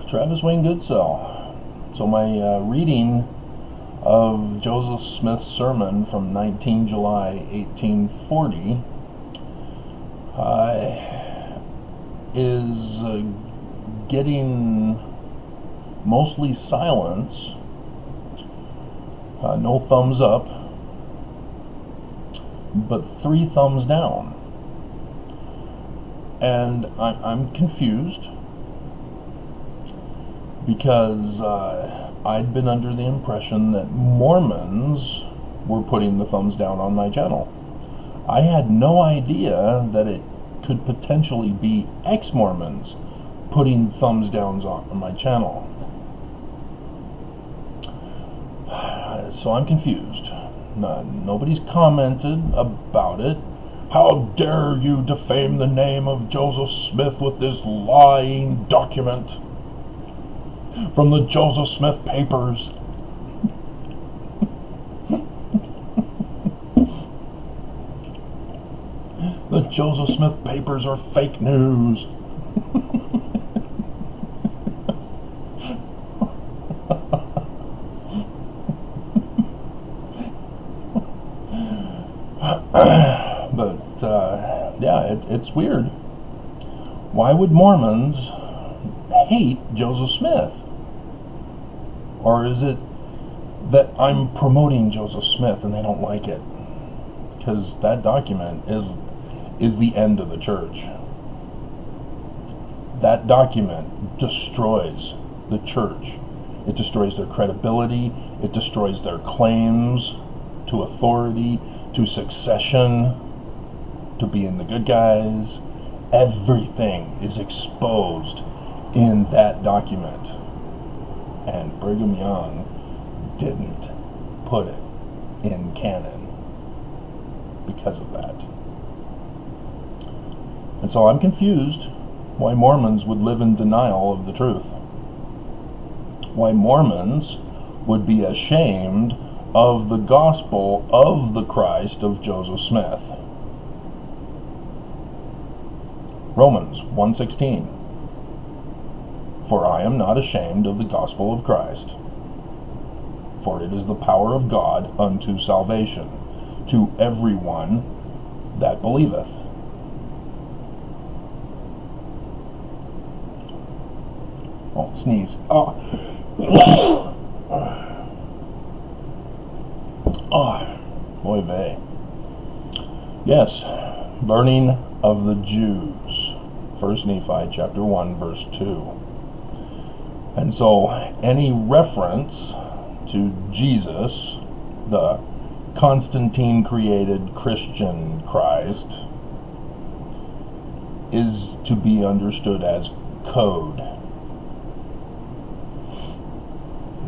Travis Wayne Goodsell. So my reading of Joseph Smith's sermon from 19 July 1840 is getting mostly silence, no thumbs up, but 3 thumbs down. And I'm confused because I'd been under the impression that Mormons were putting the thumbs down on my channel. I had no idea that it could potentially be ex-Mormons putting thumbs downs on my channel. So I'm confused. Nobody's commented about it. How dare you defame the name of Joseph Smith with this lying document from the Joseph Smith papers? The Joseph Smith papers are fake news. It's weird. Why would Mormons hate Joseph Smith? Or is it that I'm promoting Joseph Smith and they don't like it? Because that document is the end of the church. That document destroys the church. It destroys their credibility. It destroys their claims to authority, to succession, to being the good guys. Everything is exposed in that document. And Brigham Young didn't put it in canon because of that. And so I'm confused why Mormons would live in denial of the truth. Why Mormons would be ashamed of the gospel of the Christ of Joseph Smith. Romans 1:16. For I am not ashamed of the gospel of Christ, for it is the power of God unto salvation to everyone that believeth. Oh, sneeze. Oh. Oy vey. Yes, learning of the Jews. 1 Nephi chapter 1 verse 2. And so any reference to Jesus, the Constantine created Christian Christ, is to be understood as code.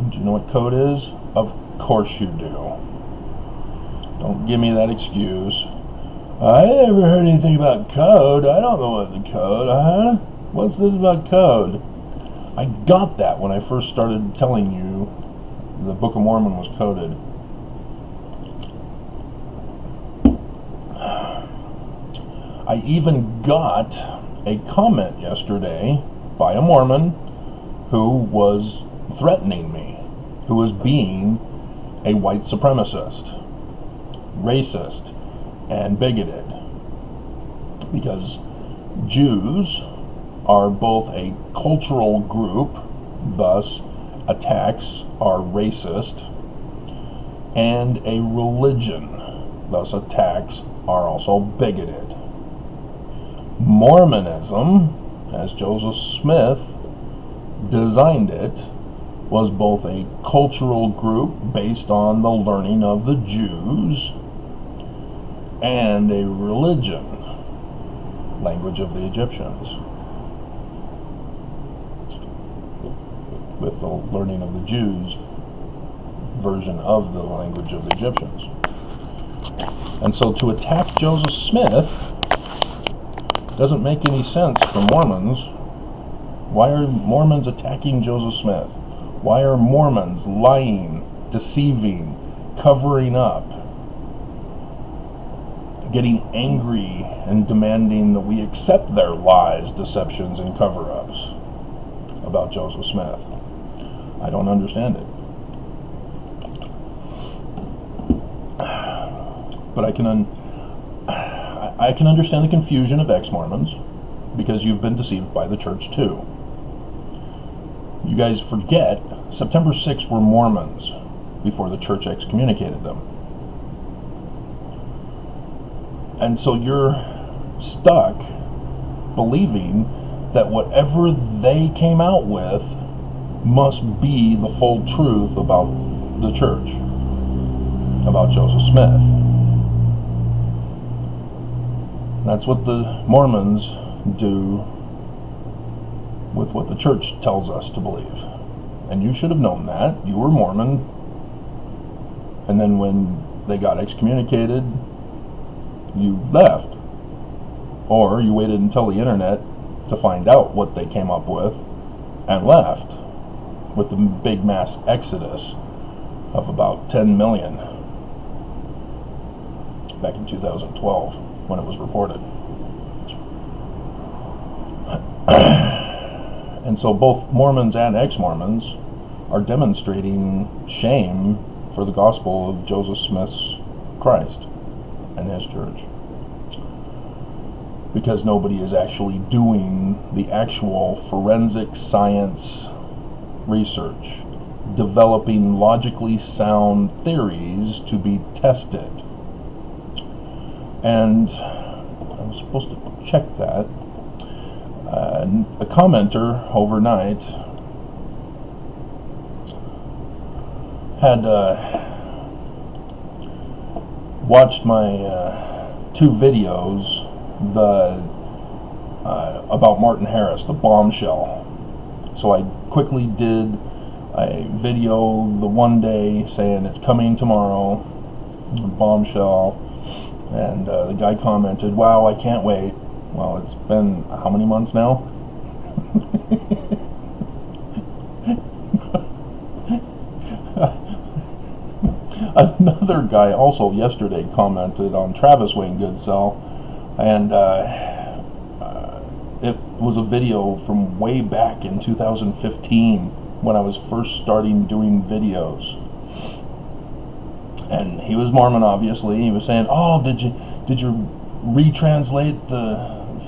Do you know what code is? Of course you do. Don't give me that excuse. I never heard anything about code. I don't know what the code, What's this about code? I got that when I first started telling you the Book of Mormon was coded. I even got a comment yesterday by a Mormon who was threatening me, who was being a white supremacist, racist, and bigoted, because Jews are both a cultural group, thus attacks are racist, and a religion, thus attacks are also bigoted. Mormonism, as Joseph Smith designed it, was both a cultural group based on the learning of the Jews and a religion, language of the Egyptians, with the learning of the Jews version of the language of the Egyptians. And so to attack Joseph Smith doesn't make any sense for Mormons. Why are Mormons attacking Joseph Smith? Why are Mormons lying, deceiving, covering up, getting angry and demanding that we accept their lies, deceptions, and cover-ups about Joseph Smith. I don't understand it. But I can understand the confusion of ex-Mormons, because you've been deceived by the church too. You guys forget September 6th were Mormons before the church excommunicated them. And so you're stuck believing that whatever they came out with must be the full truth about the church, about Joseph Smith. That's what the Mormons do with what the church tells us to believe. And you should have known that. You were Mormon. And then when they got excommunicated, you left. Or you waited until the internet to find out what they came up with and left, with the big mass exodus of about 10 million back in 2012 when it was reported. And so both Mormons and ex-Mormons are demonstrating shame for the gospel of Joseph Smith's Christ and his church, because nobody is actually doing the actual forensic science research, developing logically sound theories to be tested. And I was supposed to check that. A commenter overnight had watched my 2 videos, about Martin Harris, the bombshell. So I quickly did a video the one day saying it's coming tomorrow, bombshell, and the guy commented, "Wow, I can't wait." Well, it's been how many months now? Another guy also yesterday commented on Travis Wayne Goodsell, and it was a video from way back in 2015 when I was first starting doing videos. And he was Mormon, obviously. He was saying, "Oh, did you retranslate the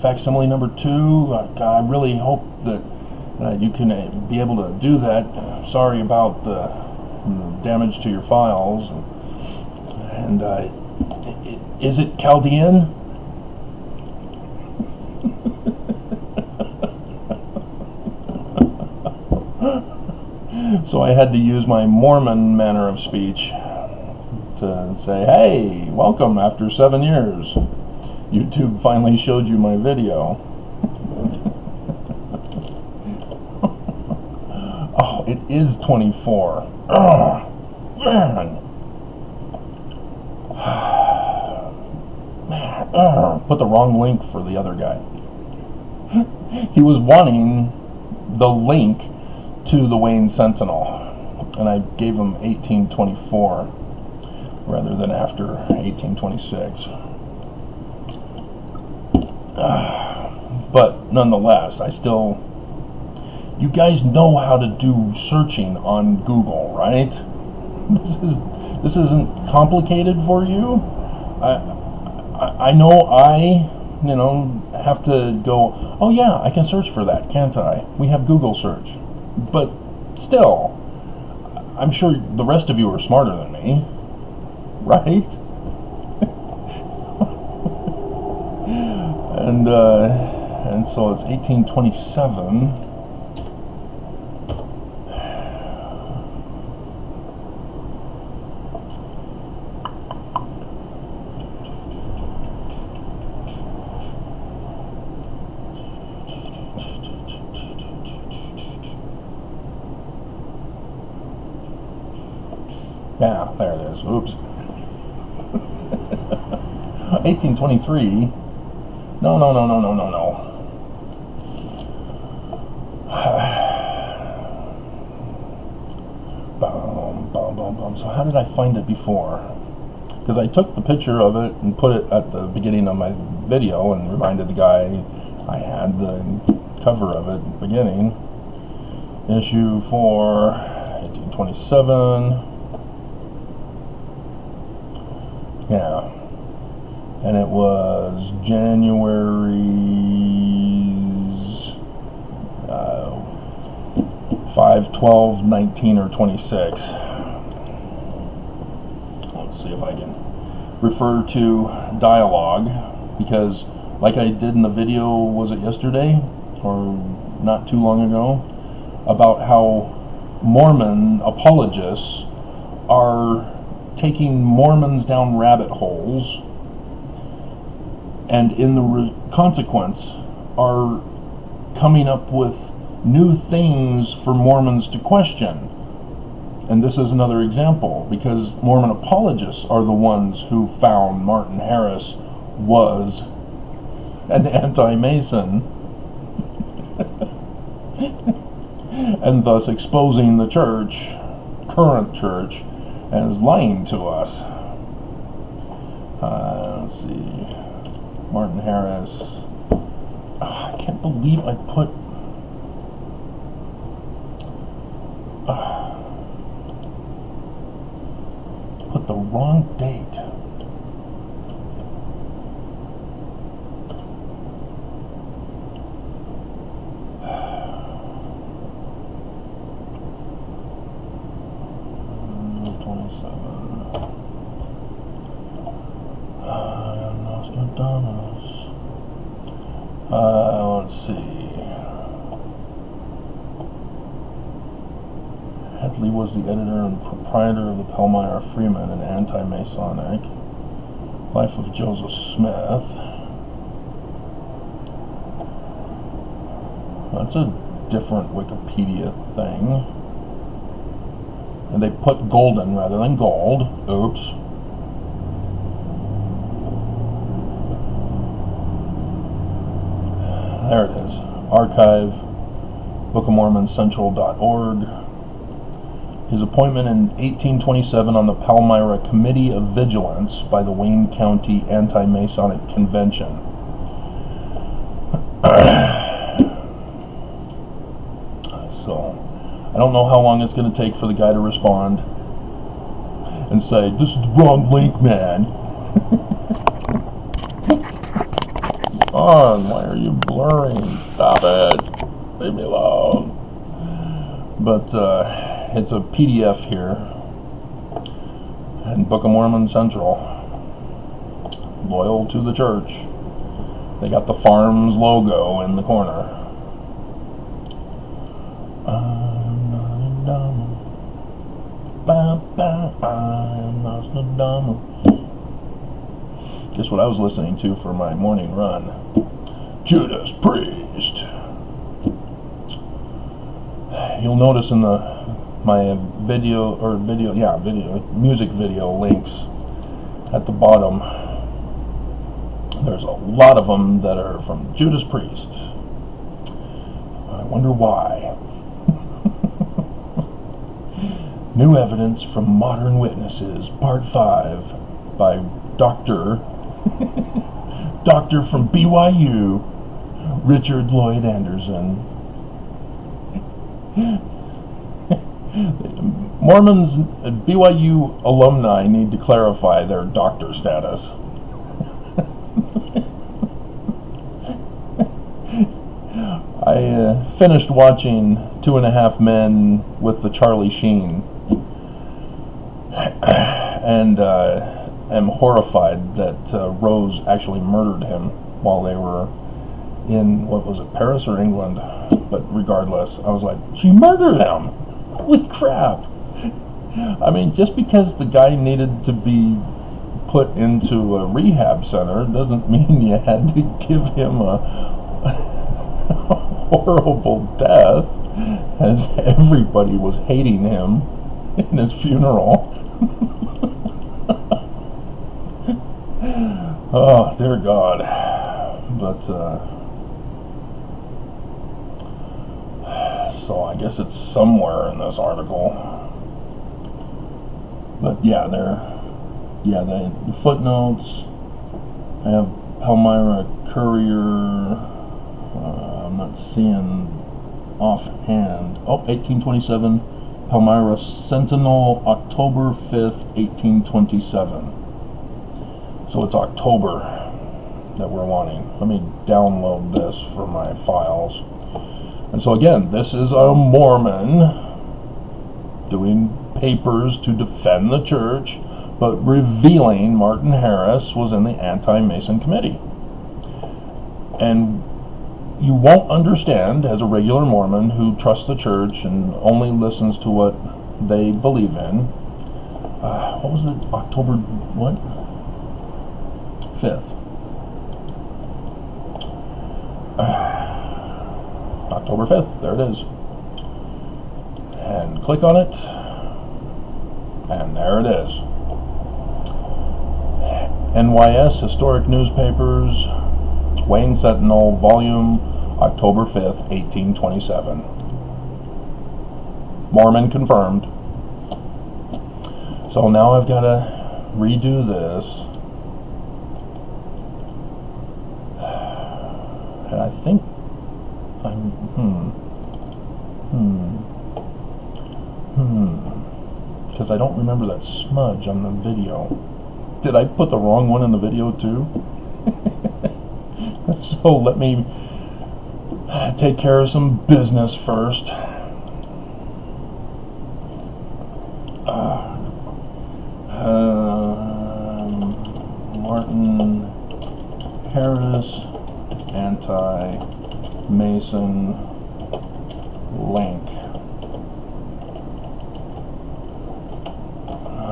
facsimile number 2? I really hope that you can be able to do that. Sorry about the damage to your files." And is it Chaldean? So I had to use my Mormon manner of speech to say, "Hey, welcome after 7 years. YouTube finally showed you my video." Oh, it is 24. Oh, man. Put the wrong link for the other guy. He was wanting the link to the Wayne Sentinel, and I gave him 1824 rather than after 1826. But nonetheless, you guys know how to do searching on Google, right? This isn't complicated for you. I know have to go, "Oh yeah, I can search for that, can't I? We have Google search." But still, I'm sure the rest of you are smarter than me, right? And so it's 1827. Yeah, there it is. Oops. 1823. No. So how did I find it before? Because I took the picture of it and put it at the beginning of my video and reminded the guy I had the cover of it at the beginning. Issue 4, 1827. Yeah. And it was January's 5, 12, 19, or 26. Let's see if I can refer to dialogue, because like I did in the video, was it yesterday or not too long ago, about how Mormon apologists are taking Mormons down rabbit holes, and in the consequence are coming up with new things for Mormons to question. And this is another example, because Mormon apologists are the ones who found Martin Harris was an anti-Mason and thus exposing the church, current church, as lying to us. Let's see. Martin Harris. I can't believe I put the wrong date. Nostradamus. Let's see. Headley was the editor and proprietor of the Palmyra Freeman, an anti-Masonic. Life of Joseph Smith. That's a different Wikipedia thing. And they put golden rather than gold. Oops. There it is. Archive, Book of Mormon Central.org. His appointment in 1827 on the Palmyra Committee of Vigilance by the Wayne County Anti-Masonic Convention. So, I don't know how long it's going to take for the guy to respond and say, "This is the wrong link, man." On, why are you blurring? Stop it. Leave me alone. But it's a PDF here. And Book of Mormon Central. Loyal to the church. They got the Farms logo in the corner. I'm Nostradamus. I'm Nostradamus. Guess what I was listening to for my morning run? Judas Priest. You'll notice in my music video links at the bottom, there's a lot of them that are from Judas Priest. I wonder why. New Evidence from Modern Witnesses, Part 5, by Dr. from BYU, Richard Lloyd Anderson. Mormons, BYU alumni need to clarify their doctor status. I finished watching 2.5 Men with the Charlie Sheen, and am horrified that Rose actually murdered him while they were in, what was it, Paris or England? But regardless, I was like, she murdered him! Holy crap! I mean, just because the guy needed to be put into a rehab center doesn't mean you had to give him a horrible death, as everybody was hating him in his funeral. Oh, dear God. But, so I guess it's somewhere in this article. But yeah, the footnotes. I have Palmyra Courier. I'm not seeing offhand. Oh, 1827, Palmyra Sentinel, October 5th, 1827. So it's October that we're wanting. Let me download this for my files. And so again, this is a Mormon doing papers to defend the church, but revealing Martin Harris was in the anti-Mason committee. And you won't understand as a regular Mormon who trusts the church and only listens to what they believe in. What was it? October what? 5th. October 5th. There it is. And click on it. And there it is. NYS Historic Newspapers, Wayne Sentinel, volume, October 5th, 1827. Mormon confirmed. So now I've got to redo this. And I think because I don't remember that smudge on the video. Did I put the wrong one in the video too? So let me take care of some business first. Martin Harris anti-Mason link.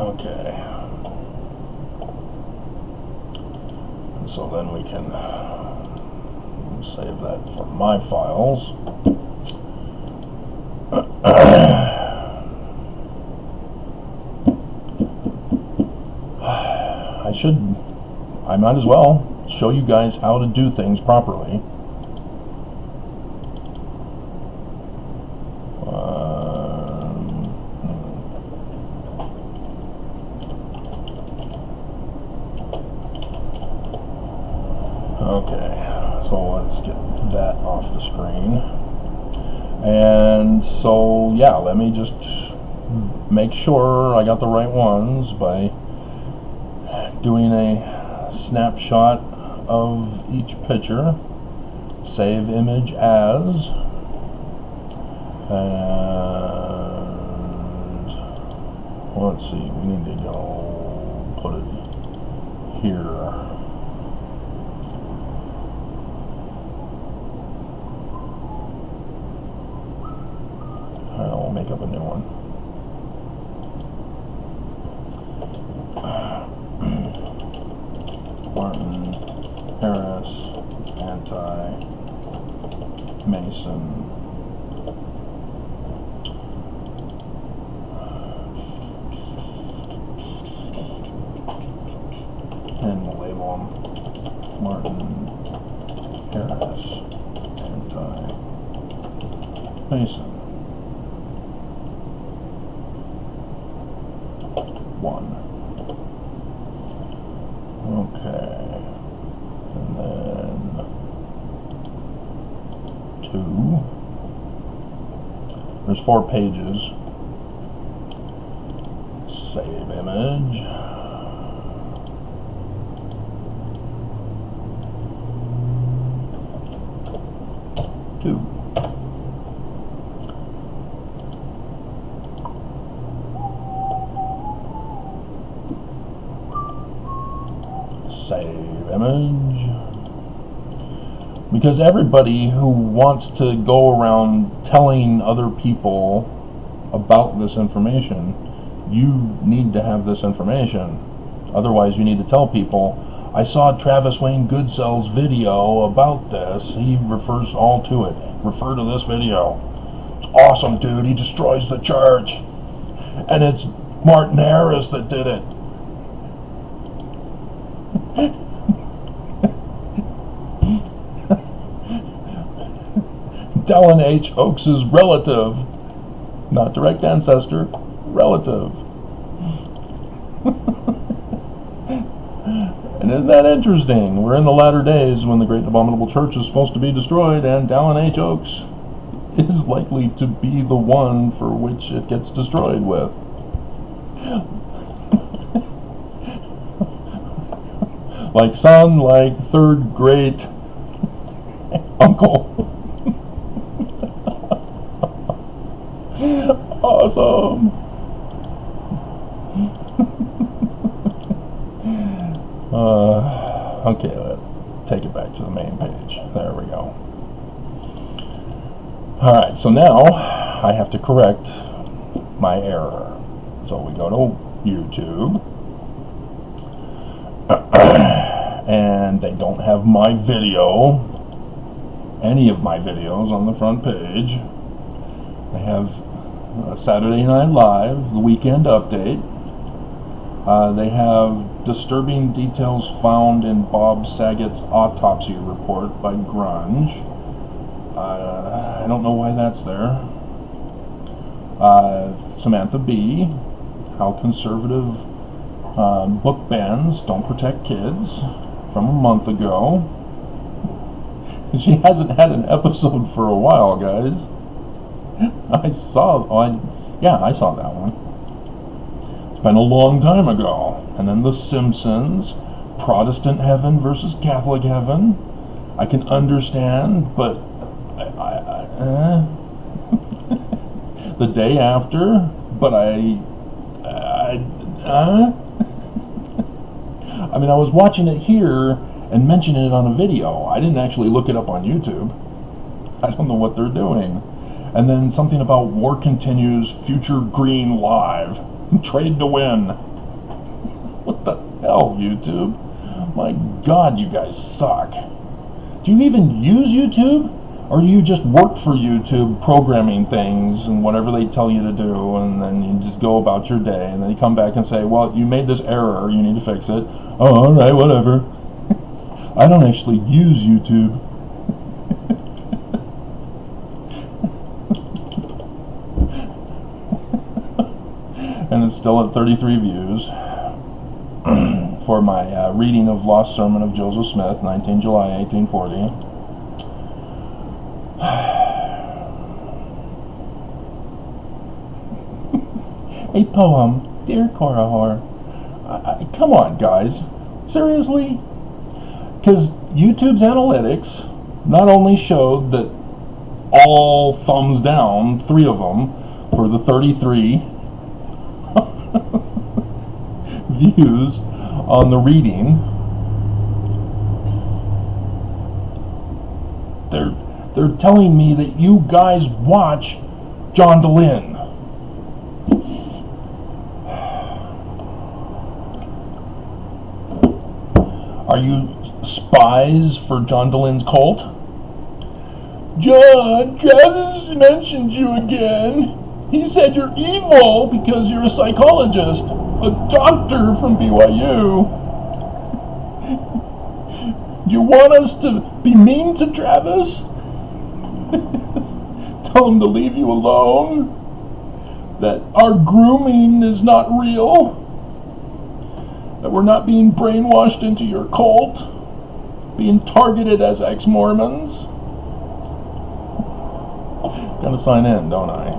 Okay. And so then we can save that for my files. I might as well show you guys how to do things properly. Okay, so let's get that off the screen. And so, yeah, let me just make sure I got the right ones by doing a snapshot of each picture. Save image as. And let's see, we need to go put it here. I'll make up a new one. Martin Harris anti-Mason. And we'll label them Martin Harris anti-Mason. 1. Okay. And then 2. There's 4 pages. Save image. Save image. Because everybody who wants to go around telling other people about this information, you need to have this information. Otherwise, you need to tell people, I saw Travis Wayne Goodsell's video about this. He refers all to it. Refer to this video. It's awesome, dude. He destroys the church. And it's Martin Harris that did it. Dallin H. Oaks' relative, not direct ancestor, relative. And isn't that interesting? We're in the latter days when the great and abominable church is supposed to be destroyed, and Dallin H. Oaks is likely to be the one for which it gets destroyed with. Like son, like third great uncle. Awesome. Okay, let's take it back to the main page. There we go. Alright, so now I have to correct my error. So we go to YouTube. And they don't have my video, any of my videos on the front page. They have Saturday Night Live, the weekend update. They have disturbing details found in Bob Saget's autopsy report by Grunge. I don't know why that's there. Samantha Bee, how conservative book bans don't protect kids, from a month ago. She hasn't had an episode for a while, guys. I saw that one. It's been a long time ago. And then The Simpsons, Protestant heaven versus Catholic heaven. I can understand, but the day after, but I mean, I was watching it here and mentioning it on a video. I didn't actually look it up on YouTube. I don't know what they're doing. And then something about war continues, future green live, trade to win. What the hell, YouTube? My God, you guys suck. Do you even use YouTube? Or do you just work for YouTube programming things and whatever they tell you to do, and then you just go about your day, and then you come back and say, well, you made this error, you need to fix it. Oh, alright, whatever. I don't actually use YouTube. And it's still at 33 views for my reading of Lost Sermon of Joseph Smith, 19 July 1840. A poem, Dear Korihor. Come on, guys. Seriously? Because YouTube's analytics not only showed that all thumbs down, 3 of them, for the 33 views on the reading, they're telling me that you guys watch John DeLynn. Are you spies for John DeLynn's cult? John, Travis mentioned you again. He said you're evil because you're a psychologist, a doctor from BYU. Do you want us to be mean to Travis? Tell him to leave you alone? That our grooming is not real? That we're not being brainwashed into your cult? Being targeted as ex-Mormons? Gotta sign in, don't I?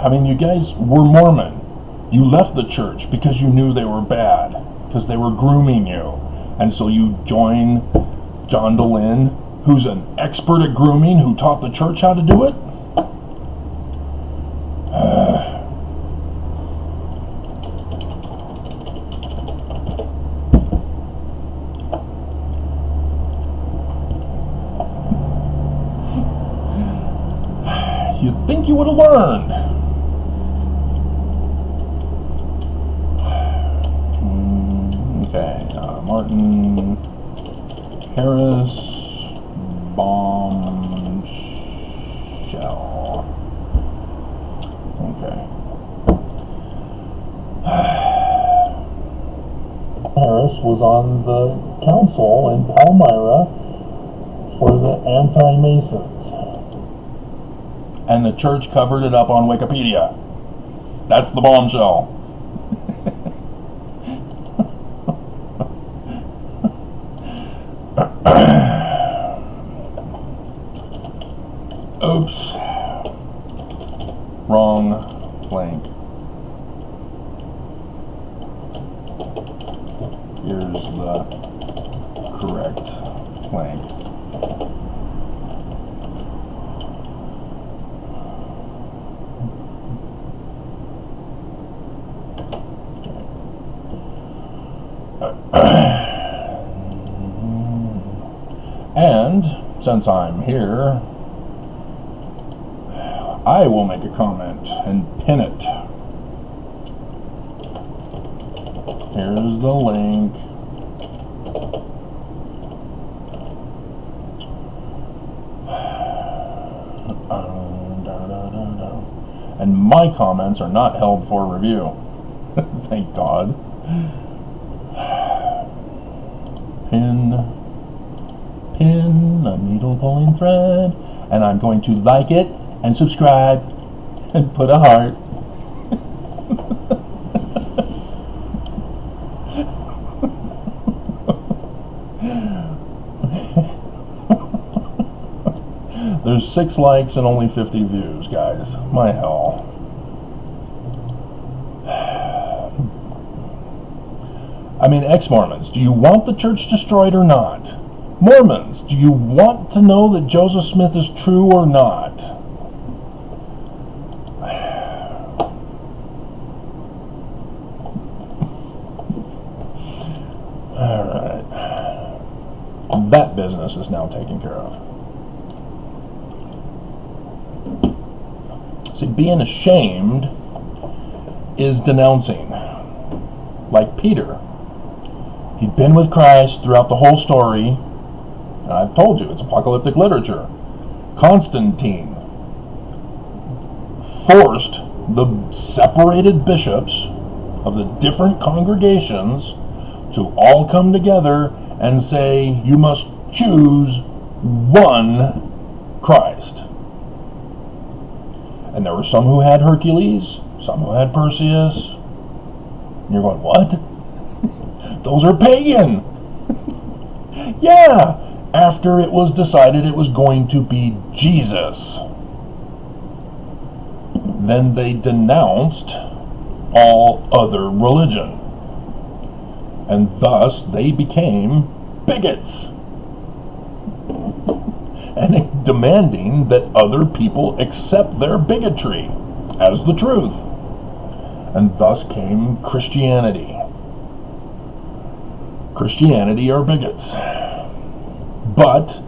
I mean, you guys were Mormon. You left the church because you knew they were bad, because they were grooming you. And so you join John DeLynn, who's an expert at grooming, who taught the church how to do it? You'd think you would have learned. Okay, Martin Harris bombshell. Okay. Harris was on the council in Palmyra for the anti-Masons. And the church covered it up on Wikipedia. That's the bombshell. Oops. Wrong link. Here's the correct link. And since I'm here, I will make a comment and pin it. Here's the link. And my comments are not held for review. Thank God. Pin a needle pulling thread, and I'm going to like it and subscribe and put a heart. There's 6 likes and only 50 views, guys. My hell. I mean, ex-Mormons, do you want the church destroyed or not? Mormons, do you want to know that Joseph Smith is true or not? Alright. That business is now taken care of. See, being ashamed is denouncing. Like Peter. He'd been with Christ throughout the whole story. And I've told you, it's apocalyptic literature. Constantine forced the separated bishops of the different congregations to all come together and say, you must choose one Christ. And there were some who had Hercules, some who had Perseus. And you're going, what? Those are pagan. Yeah, after it was decided it was going to be Jesus. Then they denounced all other religion. And thus they became bigots. And demanding that other people accept their bigotry as the truth. And thus came Christianity. Christianity are bigots. But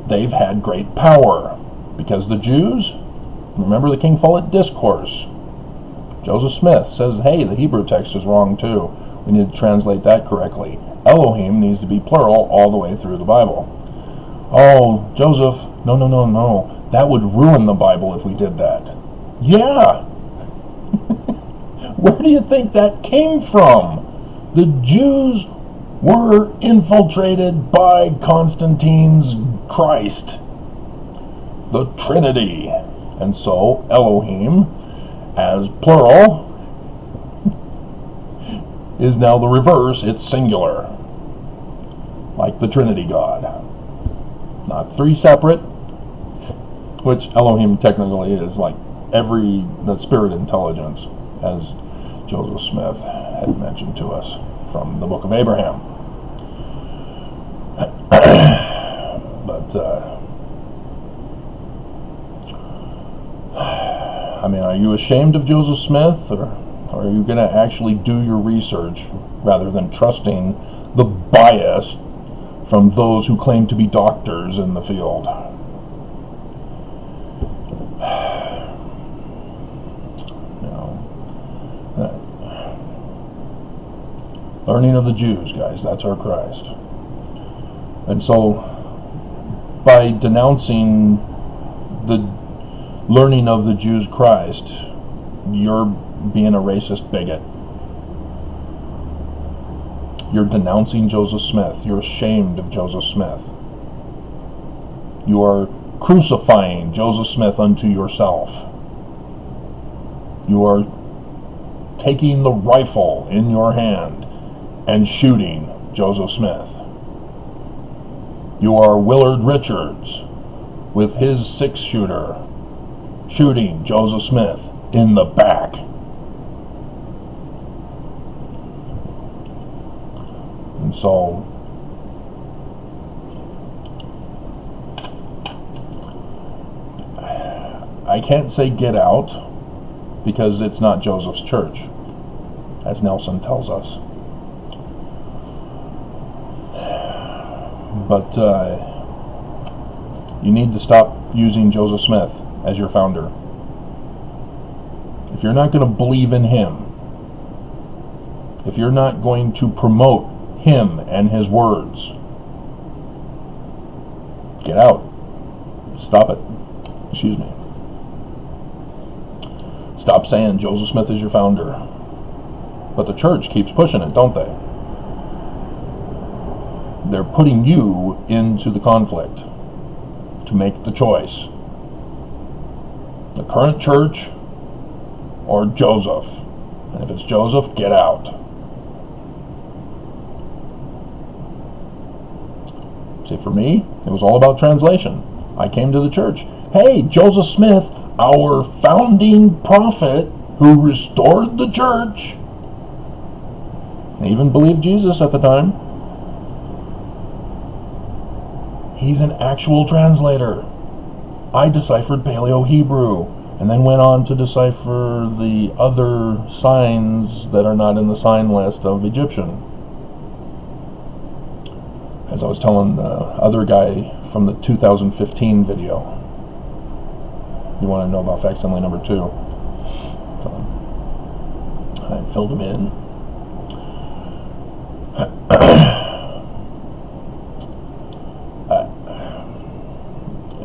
they've had great power. Because the Jews, remember the King Follett Discourse. Joseph Smith says, hey, the Hebrew text is wrong too. We need to translate that correctly. Elohim needs to be plural all the way through the Bible. Oh, Joseph, no. That would ruin the Bible if we did that. Yeah. Where do you think that came from? The Jews were infiltrated by Constantine's Christ, the Trinity. And so Elohim, as plural, is now the reverse. It's singular, like the Trinity God. Not 3 separate, which Elohim technically is, like the spirit intelligence, as Joseph Smith had mentioned to us from the Book of Abraham. But I mean, are you ashamed of Joseph Smith, or are you going to actually do your research rather than trusting the bias from those who claim to be doctors in the field? Learning of the Jews, guys, that's our Christ. And so, by denouncing the learning of the Jews' Christ, you're being a racist bigot. You're denouncing Joseph Smith. You're ashamed of Joseph Smith. You are crucifying Joseph Smith unto yourself. You are taking the rifle in your hand and shooting Joseph Smith. You are Willard Richards, with his 6-shooter, shooting Joseph Smith in the back. And so, I can't say get out, because it's not Joseph's church, as Nelson tells us. But you need to stop using Joseph Smith as your founder. If you're not going to believe in him, if you're not going to promote him and his words, get out. Stop it. Excuse me. Stop saying Joseph Smith is your founder. But the church keeps pushing it, don't they? They're putting you into the conflict to make the choice. The current church or Joseph. And if it's Joseph, get out. See, for me, it was all about translation. I came to the church. Hey, Joseph Smith, our founding prophet who restored the church, and even believed Jesus at the time, he's an actual translator. I deciphered Paleo-Hebrew and then went on to decipher the other signs that are not in the sign list of Egyptian. As I was telling the other guy from the 2015 video, you want to know about facsimile number 2. So I filled him in.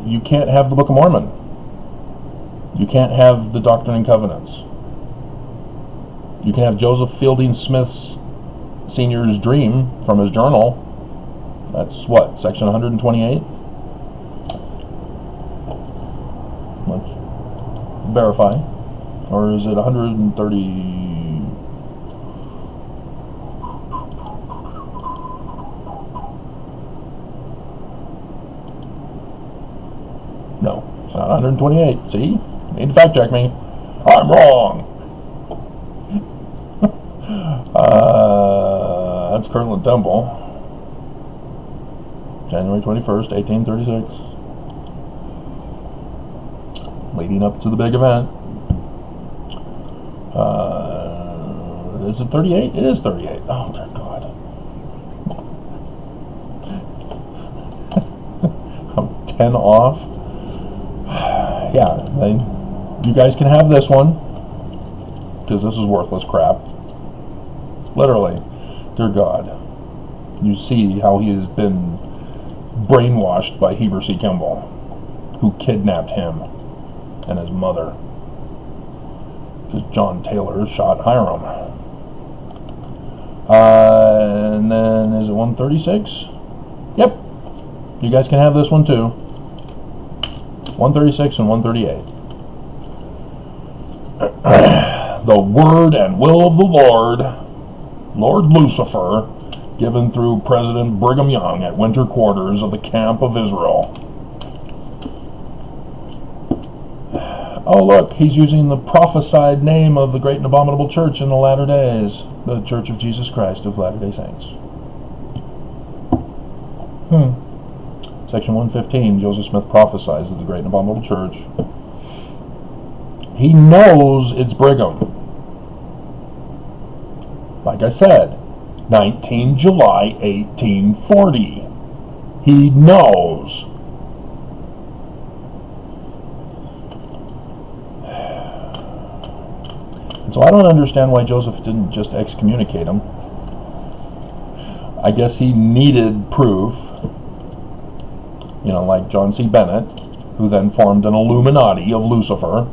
You can't have the Book of Mormon. You can't have the Doctrine and Covenants. You can have Joseph Fielding Smith's Sr.'s dream from his journal. That's what, section 128? Let's verify. Or is it 130? No, it's not 128. See? You need to fact check me. I'm wrong. That's Kirtland Temple. January 21st, 1836. Leading up to the big event. Is it 38? It is 38. Oh, dear God. I'm 10 off. Yeah, you guys can have this one, because this is worthless crap. Literally. Dear God. You see how he has been brainwashed by Heber C. Kimball, who kidnapped him and his mother, because John Taylor shot Hiram. And then, is it 136? Yep. You guys can have this one too. 136 and 138. The word and will of the Lord, Lord Lucifer, given through President Brigham Young at winter quarters of the Camp of Israel. Oh, look, he's using the prophesied name of the great and abominable church in the latter days, the Church of Jesus Christ of Latter-day Saints. Section 115, Joseph Smith prophesies of the great and abominable church. He knows it's Brigham. Like I said, 19 July 1840. He knows. And so I don't understand why Joseph didn't just excommunicate him. I guess he needed proof. You know, like John C. Bennett, who then formed an Illuminati of Lucifer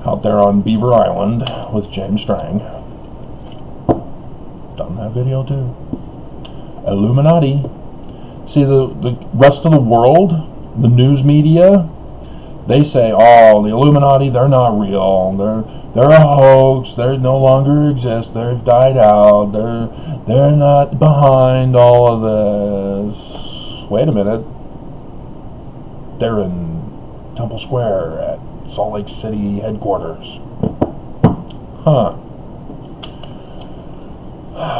out there on Beaver Island with James Strang. Done that video too. Illuminati. See, the rest of the world, the news media, they say, oh, the Illuminati, they're not real. They're a hoax. They no longer exist. They've died out. They're not behind all of this. Wait a minute. there in Temple Square at Salt Lake City headquarters. Huh.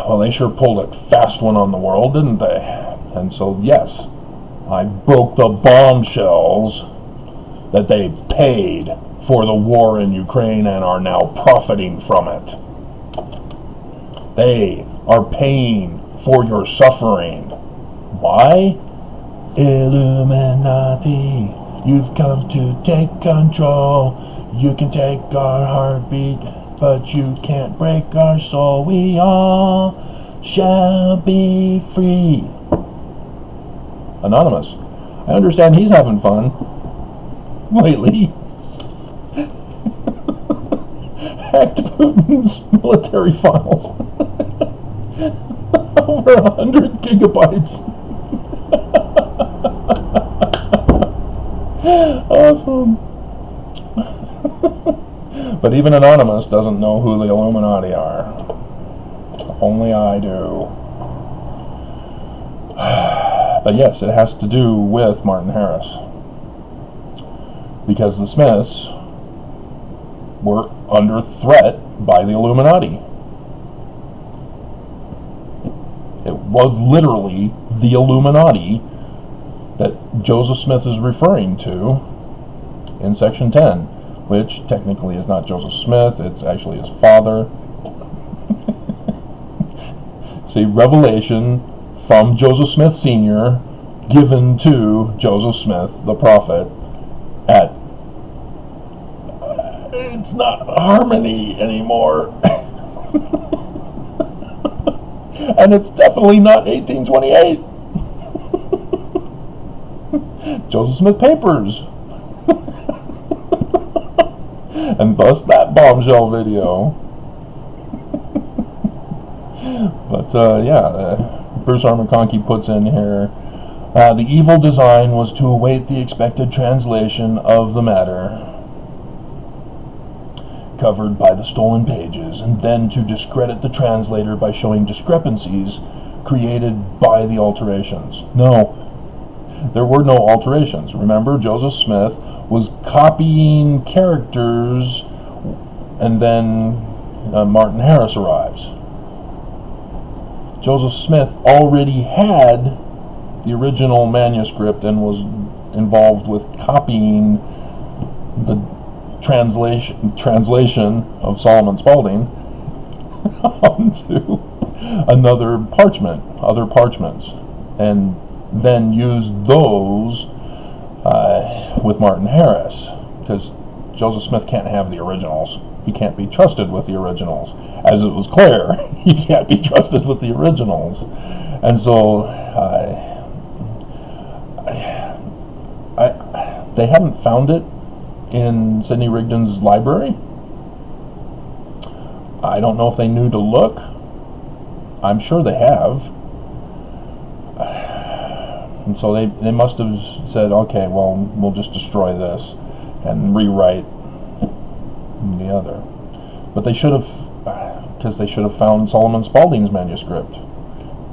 Well, they sure pulled a fast one on the world, didn't they? And so, yes, I broke the bombshells that they paid for the war in Ukraine and are now profiting from it. They are paying for your suffering. Why? Illuminati, you've come to take control. You can take our heartbeat, but you can't break our soul. We all shall be free. Anonymous, I understand he's having fun lately. Hacked Putin's military files. Over 100 gigabytes. Awesome. But even Anonymous doesn't know who the Illuminati are. Only I do. But yes, it has to do with Martin Harris. Because the Smiths were under threat by the Illuminati. It was literally the Illuminati that Joseph Smith is referring to in Section 10, which technically is not Joseph Smith, it's actually his father. See, revelation from Joseph Smith Sr. given to Joseph Smith, the prophet, at it's not Harmony anymore. And it's definitely not 1828. Joseph Smith Papers. And thus that bombshell video. But Bruce R. McConkie puts in here, the evil design was to await the expected translation of the matter covered by the stolen pages, and then to discredit the translator by showing discrepancies created by the alterations. No, there were no alterations. Remember, Joseph Smith was copying characters, and then Martin Harris arrives. Joseph Smith already had the original manuscript and was involved with copying the translation of Solomon Spaulding onto other parchments, and then used those with Martin Harris, because Joseph Smith can't have the originals. He can't be trusted with the originals. As it was clear, he can't be trusted with the originals. And so they haven't found it in Sidney Rigdon's library. I don't know if they knew to look. I'm sure they have. And so they must have said, okay, well, we'll just destroy this and rewrite the other. But they should have, because they should have found Solomon Spaulding's manuscript,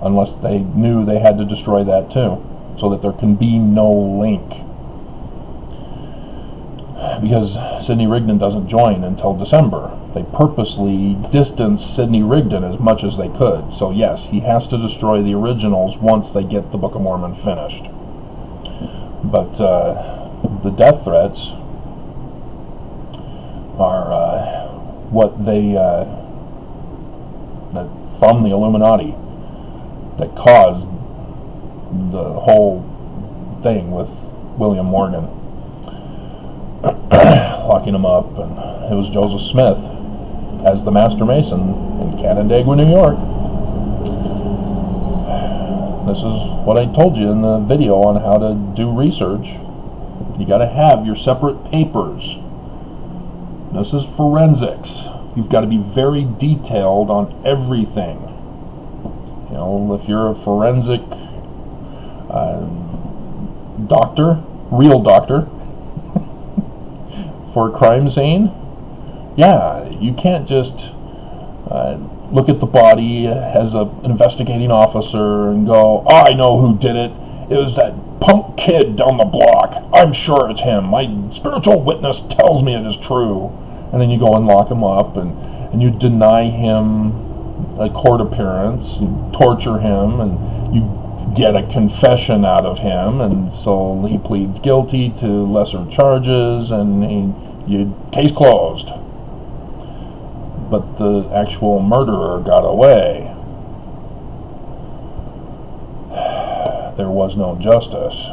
unless they knew they had to destroy that too, so that there can be no link. Because Sidney Rigdon doesn't join until December. They purposely distanced Sidney Rigdon as much as they could. So yes, he has to destroy the originals once they get the Book of Mormon finished. But the death threats are what they that from the Illuminati that caused the whole thing with William Morgan. Locking him up, and it was Joseph Smith as the Master Mason in Canandaigua, New York. This is what I told you in the video on how to do research. You got to have your separate papers. This is forensics. You've got to be very detailed on everything. You know, if you're a forensic doctor, real doctor, for a crime scene, yeah, you can't just look at the body as an investigating officer and go, oh, I know who did it. It was that punk kid down the block. I'm sure it's him. My spiritual witness tells me it is true. And then you go and lock him up, and you deny him a court appearance, you torture him, and you get a confession out of him, and so he pleads guilty to lesser charges, and case closed. But the actual murderer got away. There was no justice,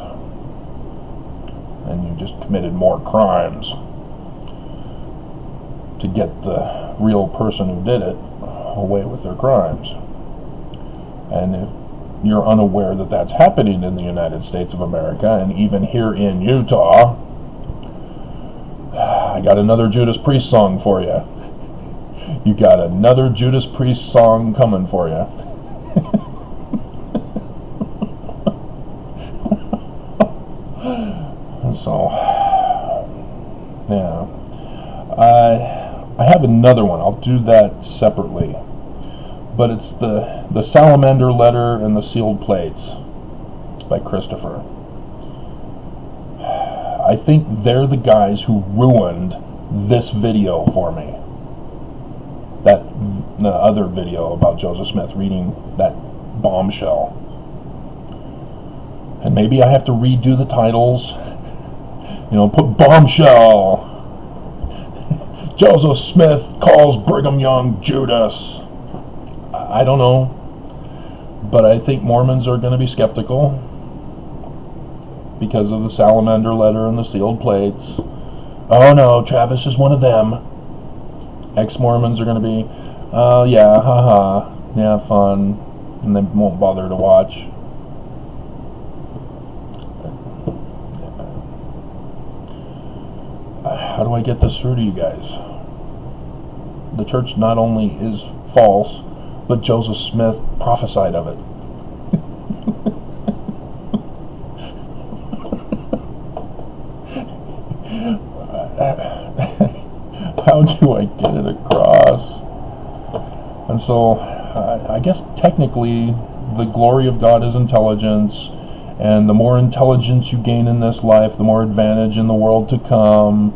and you just committed more crimes to get the real person who did it away with their crimes. And if you're unaware that that's happening in the United States of America, and even here in Utah, I got another Judas Priest song for you. You got another Judas Priest song coming for you. So, yeah. I have another one. I'll do that separately. But it's the Salamander Letter and the Sealed Plates by Christopher. I think they're the guys who ruined this video for me. The other video about Joseph Smith reading that bombshell. And maybe I have to redo the titles. Put bombshell. Joseph Smith calls Brigham Young Judas. I don't know. But I think Mormons are going to be skeptical because of the Salamander Letter and the Sealed Plates. Oh no, Travis is one of them. Ex-Mormons are going to be, yeah, haha, yeah, fun, and they won't bother to watch. How do I get this through to you guys? The church not only is false, but Joseph Smith prophesied of it. How do I get it across? And so, I guess technically, the glory of God is intelligence, and the more intelligence you gain in this life, the more advantage in the world to come.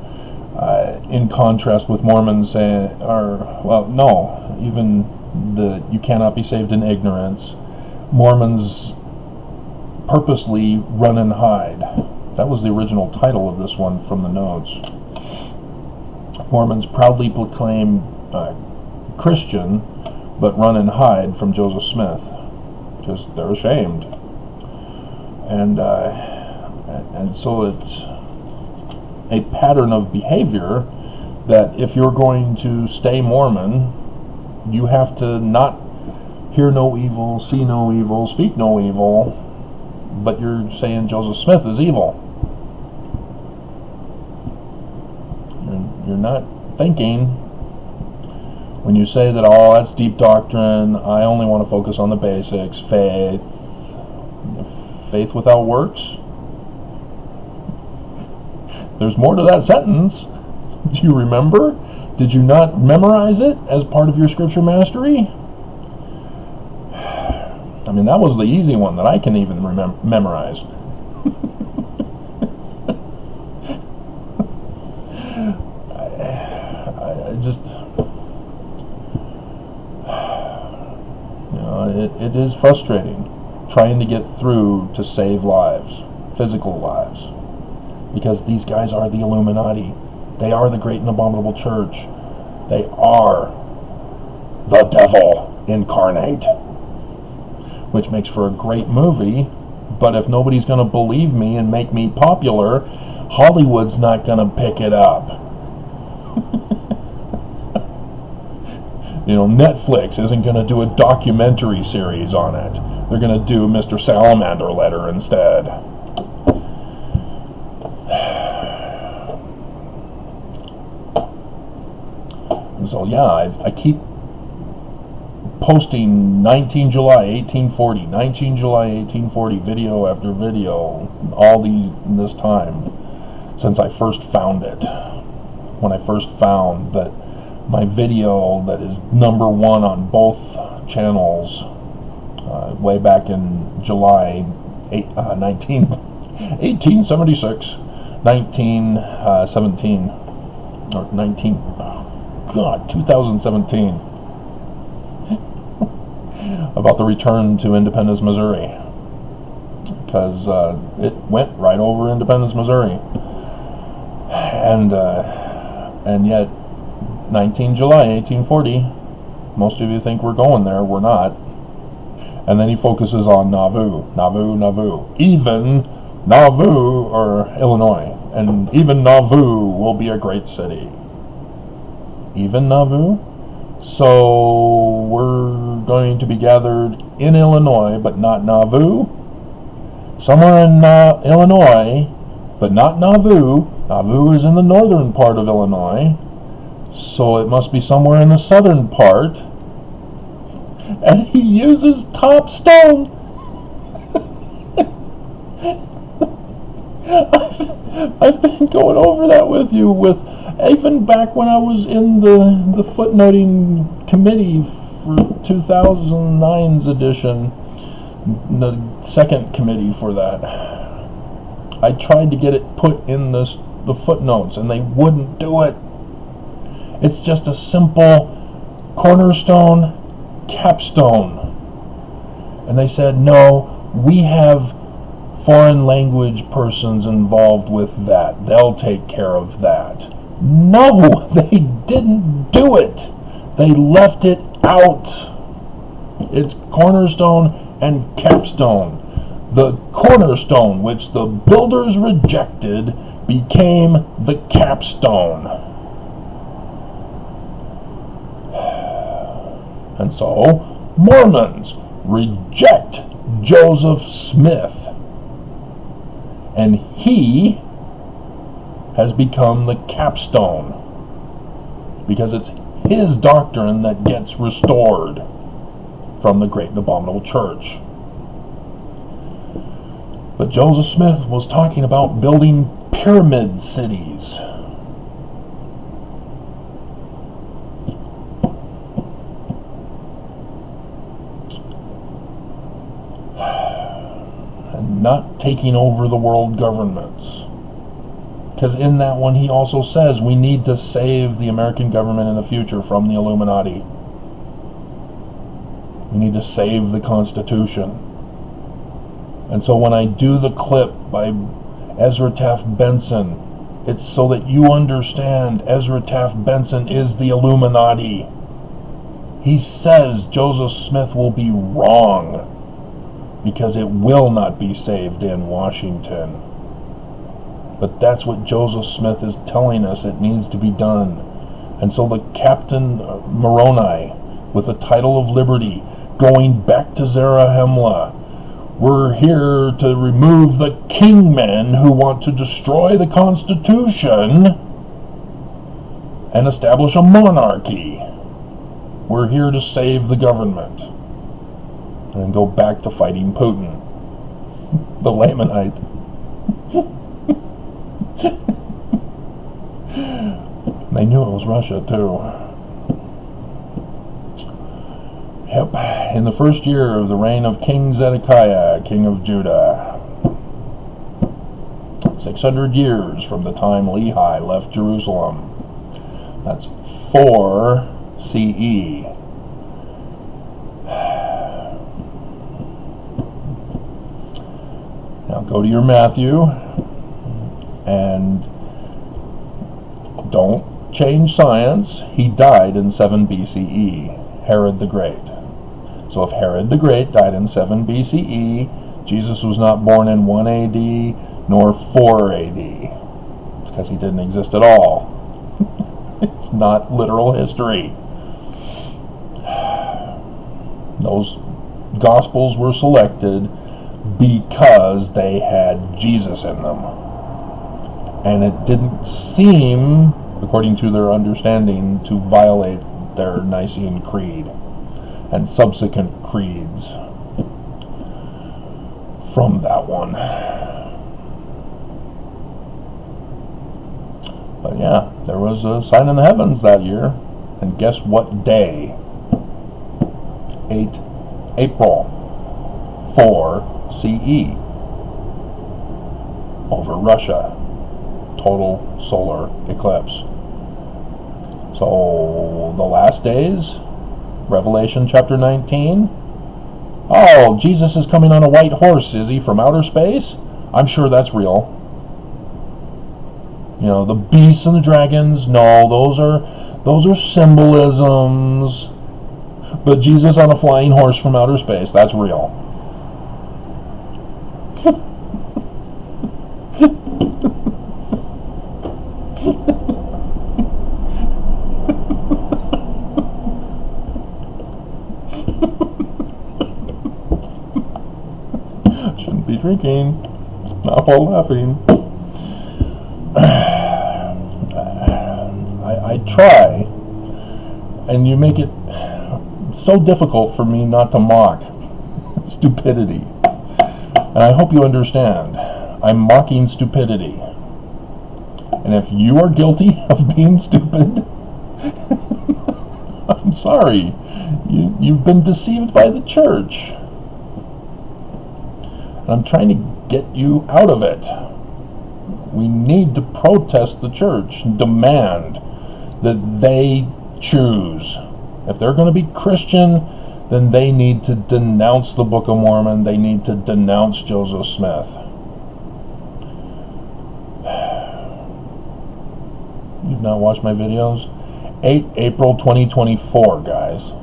In contrast with Mormons saying, you cannot be saved in ignorance. Mormons purposely run and hide. That was the original title of this one from the notes. Mormons proudly proclaim Christian, but run and hide from Joseph Smith because they're ashamed. And so it's a pattern of behavior that if you're going to stay Mormon, you have to not hear no evil, see no evil, speak no evil, but you're saying Joseph Smith is evil. You're not thinking when you say that, that's deep doctrine, I only want to focus on the basics, faith without works. There's more to that sentence. Do you remember? Did you not memorize it as part of your scripture mastery? I mean, that was the easy one that I can even memorize. I just, it is frustrating trying to get through to save lives, physical lives, because these guys are the Illuminati. They are the great and abominable church. They are the devil incarnate, which makes for a great movie. But if nobody's going to believe me and make me popular, Hollywood's not going to pick it up. Netflix isn't going to do a documentary series on it. They're going to do Mr. Salamander Letter instead. And so, yeah, I keep posting 19 July 1840, 19 July 1840 video after video this time since I first found it. When I first found that my video that is number one on both channels way back in July 1940 1876, 1917, or 19, oh God, 2017, about the return to Independence, Missouri, because it went right over Independence, Missouri, and yet 19 July 1840, most of you think we're going there, we're not. And then he focuses on Nauvoo, even Nauvoo, or Illinois, and even Nauvoo will be a great city. Even Nauvoo? So we're going to be gathered in Illinois, but not Nauvoo? Somewhere in Illinois, but not Nauvoo. Nauvoo is in the northern part of Illinois, so it must be somewhere in the southern part. And he uses top stone. I've been going over that with you, with even back when I was in the footnoting committee for 2009's edition, the second committee for that. I tried to get it put in the footnotes, and they wouldn't do it. It's just a simple cornerstone, capstone. And they said, no, we have foreign language persons involved with that. They'll take care of that. No, they didn't do it. They left it out. It's cornerstone and capstone. The cornerstone, which the builders rejected, became the capstone. And so, Mormons reject Joseph Smith. And he has become the capstone, because it's his doctrine that gets restored from the Great and Abominable Church. But Joseph Smith was talking about building pyramid cities. And not taking over the world governments. Because in that one he also says we need to save the American government in the future from the Illuminati. We need to save the Constitution. And so when I do the clip by Ezra Taft Benson, it's so that you understand Ezra Taft Benson is the Illuminati. He says Joseph Smith will be wrong because it will not be saved in Washington. But that's what Joseph Smith is telling us it needs to be done. And so the Captain Moroni, with the title of liberty, going back to Zarahemla, we're here to remove the kingmen who want to destroy the Constitution and establish a monarchy. We're here to save the government and go back to fighting Putin, the Lamanite. They knew it was Russia, too. Yep. In the first year of the reign of King Zedekiah, king of Judah, 600 years from the time Lehi left Jerusalem. That's 4 CE. Now go to your Matthew and don't change science. He died in 7 BCE, Herod the Great. So if Herod the Great died in 7 BCE, Jesus was not born in 1 AD nor 4 AD. It's because he didn't exist at all. It's not literal history. Those Gospels were selected because they had Jesus in them. And it didn't seem, according to their understanding, to violate their Nicene Creed and subsequent creeds from that one. But yeah, there was a sign in the heavens that year. And guess what day? 8 April 4 CE. over Russia. Total solar eclipse. So the last days, Revelation chapter 19. Oh, Jesus is coming on a white horse, is he, from outer space? I'm sure that's real. You know, the beasts and the dragons, no, those are symbolisms. But Jesus on a flying horse from outer space, that's real. Shouldn't be drinking, not while laughing. I try, and you make it so difficult for me not to mock stupidity. And I hope you understand, I'm mocking stupidity. And if you are guilty of being stupid, I'm sorry. You've been deceived by the church. And I'm trying to get you out of it. We need to protest the church, demand that they choose. If they're going to be Christian, then they need to denounce the Book of Mormon. They need to denounce Joseph Smith. You've not watched my videos? 8 April 2024, guys.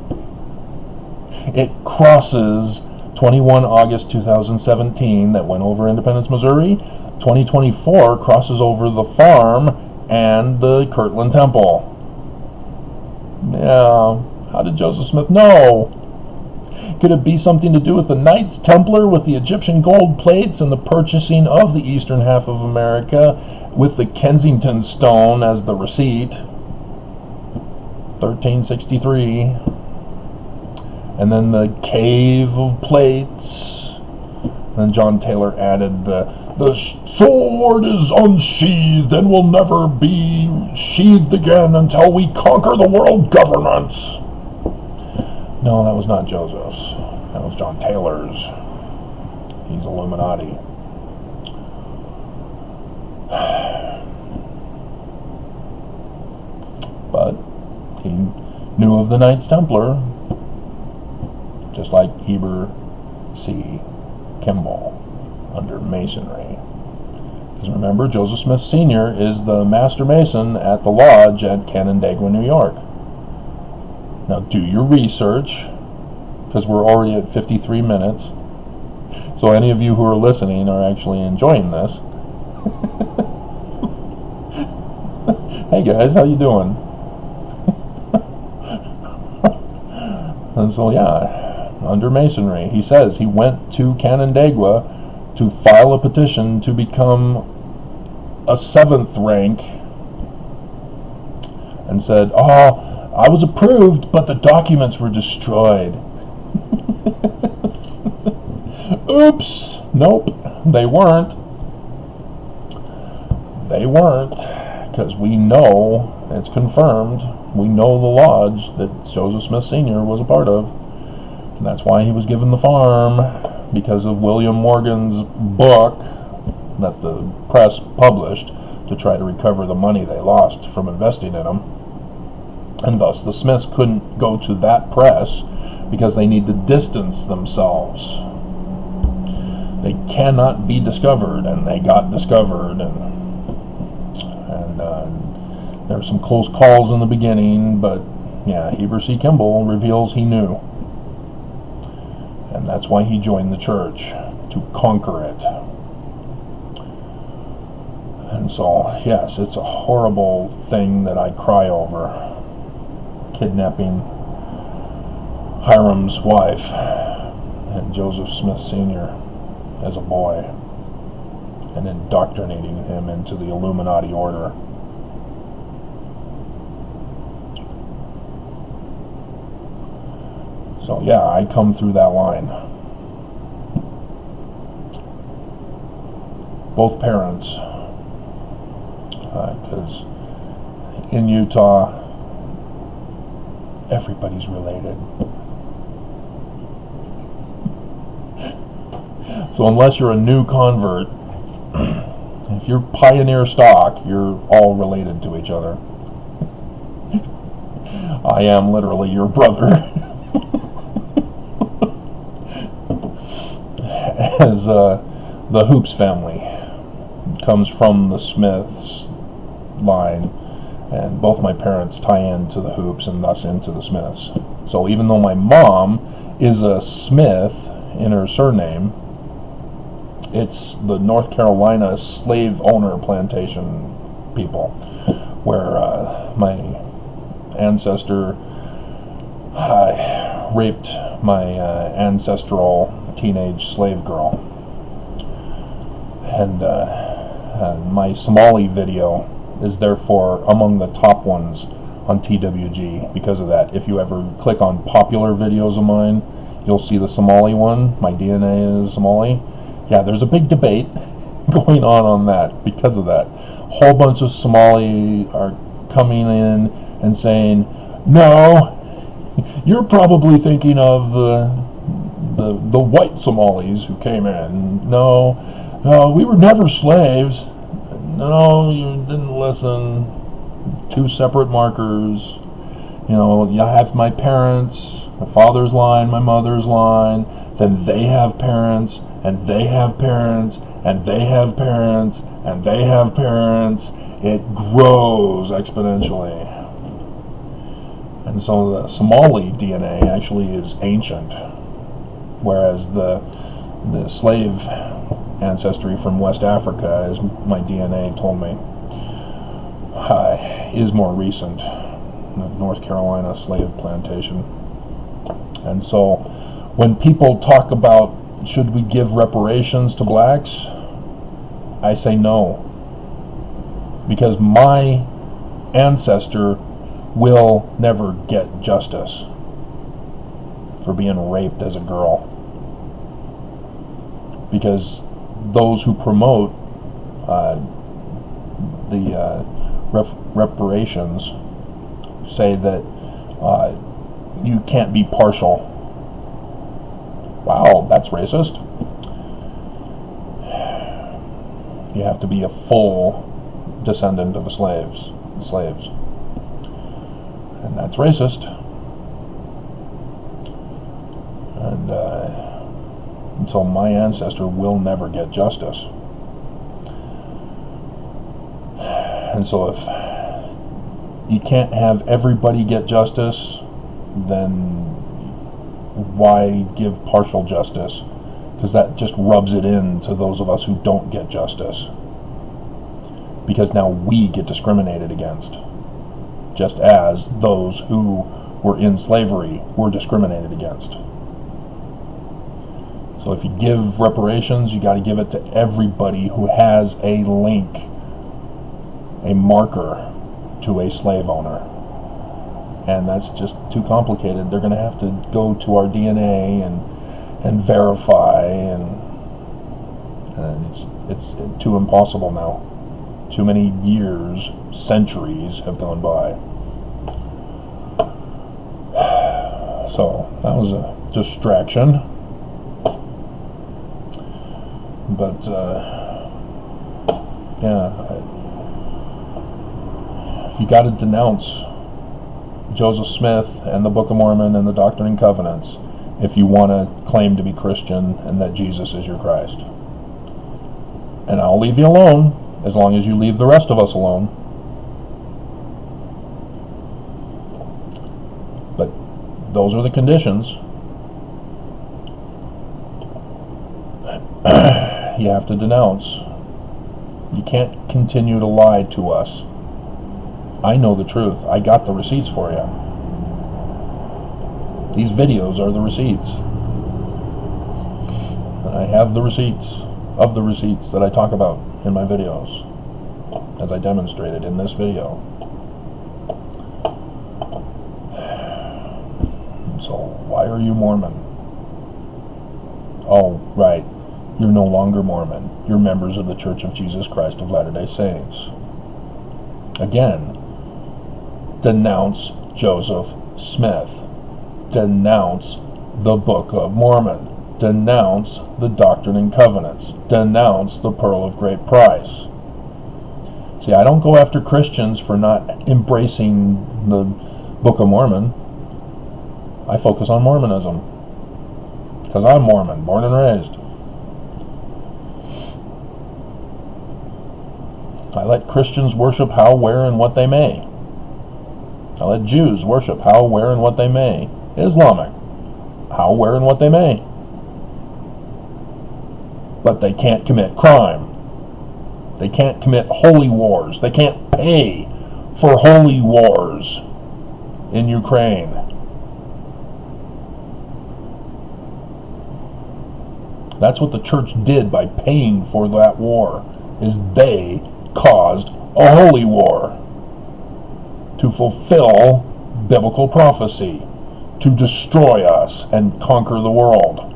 It crosses 21 August 2017 that went over Independence, Missouri. 2024 crosses over the farm and the Kirtland Temple. Yeah, how did Joseph Smith know? Could it be something to do with the Knights Templar, with the Egyptian gold plates and the purchasing of the eastern half of America with the Kensington stone as the receipt? 1363. And then the cave of plates. And then John Taylor added the sword is unsheathed and will never be sheathed again until we conquer the world governments. No, that was not Joseph's. That was John Taylor's. He's Illuminati. But he knew of the Knights Templar, just like Heber C. Kimball under Masonry. Because remember, Joseph Smith Sr. is the Master Mason at the Lodge at Canandaigua, New York. Now do your research, because we're already at 53 minutes. So any of you who are listening are actually enjoying this. Hey guys, how you doing? And so yeah, under Masonry, he says he went to Canandaigua to file a petition to become a 7th rank, and said, oh, I was approved, but the documents were destroyed. Oops, nope, they weren't. They weren't, because we know, it's confirmed, we know the lodge that Joseph Smith Sr. was a part of. And that's why he was given the farm, because of William Morgan's book that the press published to try to recover the money they lost from investing in him. And thus the Smiths couldn't go to that press because they need to distance themselves. They cannot be discovered, and they got discovered, and there were some close calls in the beginning, but yeah, Heber C. Kimball reveals he knew. And that's why he joined the church, to conquer it. And so, yes, it's a horrible thing that I cry over. Kidnapping Hiram's wife and Joseph Smith Sr. as a boy, and indoctrinating him into the Illuminati order. So yeah, I come through that line. Both parents, because in Utah, everybody's related. So unless you're a new convert, If you're pioneer stock, you're all related to each other. I am literally your brother. As the Hoops family comes from the Smiths line, and both my parents tie into the Hoops and thus into the Smiths. So even though my mom is a Smith in her surname, it's the North Carolina slave owner plantation people, where my ancestor raped my ancestral teenage slave girl. And my Somali video is therefore among the top ones on TWG because of that. If you ever click on popular videos of mine, you'll see the Somali one. My DNA is Somali. Yeah, there's a big debate going on that because of that. A whole bunch of Somali are coming in and saying, no, you're probably thinking of the white Somalis who came in. No, we were never slaves. No, you didn't listen. Two separate markers. You know, you have my parents, my father's line, my mother's line, then they have parents, and they have parents, and they have parents, and they have parents. It grows exponentially. And so the Somali DNA actually is ancient, whereas the slave ancestry from West Africa, as my DNA told me, is more recent. The North Carolina slave plantation. And so when people talk about should we give reparations to blacks, I say no, because my ancestor will never get justice for being raped as a girl, because those who promote the reparations say that you can't be partial. Wow, that's racist. You have to be a full descendant of the slaves. And that's racist. And so my ancestor will never get justice. And so if you can't have everybody get justice, then why give partial justice? Because that just rubs it in to those of us who don't get justice. Because now we get discriminated against, just as those who were in slavery were discriminated against. So if you give reparations, you got to give it to everybody who has a link, a marker to a slave owner. And that's just too complicated. They're going to have to go to our DNA and verify, and it's too impossible now. Too many years, centuries have gone by. So that was a distraction. But you got to denounce Joseph Smith and the Book of Mormon and the Doctrine and Covenants if you want to claim to be Christian and that Jesus is your Christ. And I'll leave you alone as long as you leave the rest of us alone. But those are the conditions. You have to denounce. You can't continue to lie to us. I know the truth. I got the receipts for you. These videos are the receipts. And I have the receipts of the receipts that I talk about in my videos, as I demonstrated in this video. So, why are you Mormon? Oh, right. You're no longer Mormon. You're members of the Church of Jesus Christ of Latter-day Saints. Again, denounce Joseph Smith. Denounce the Book of Mormon. Denounce the Doctrine and Covenants. Denounce the Pearl of Great Price. See, I don't go after Christians for not embracing the Book of Mormon. I focus on Mormonism. Because I'm Mormon, born and raised. I let Christians worship how, where, and what they may. I let Jews worship how, where, and what they may. Islamic, how, where, and what they may. But they can't commit crime. They can't commit holy wars. They can't pay for holy wars in Ukraine. That's what the church did by paying for that war, is they caused a holy war to fulfill biblical prophecy, to destroy us and conquer the world.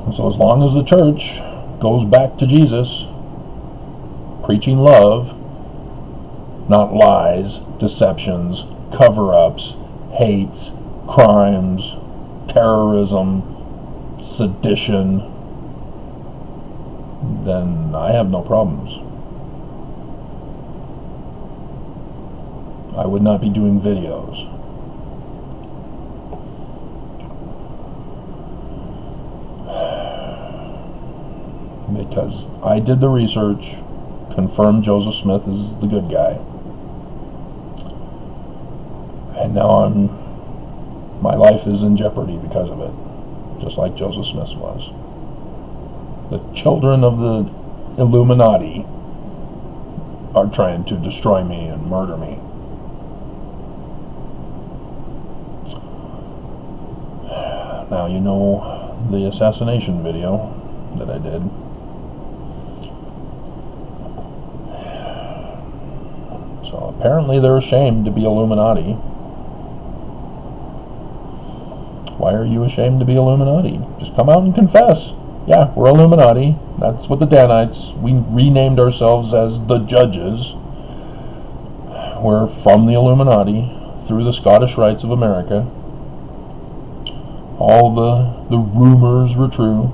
And so as long as the church goes back to Jesus, preaching love, not lies, deceptions, cover-ups, hates, crimes, terrorism, sedition, then I have no problems. I would not be doing videos. Because I did the research, confirmed Joseph Smith is the good guy. And now my life is in jeopardy because of it, just like Joseph Smith was. The children of the Illuminati are trying to destroy me and murder me. Now you know the assassination video that I did. So apparently they're ashamed to be Illuminati. Why are you ashamed to be Illuminati? Just come out and confess. Yeah, we're Illuminati. That's what the Danites, we renamed ourselves as the Judges. We're from the Illuminati through the Scottish Rites of America. All the rumors were true.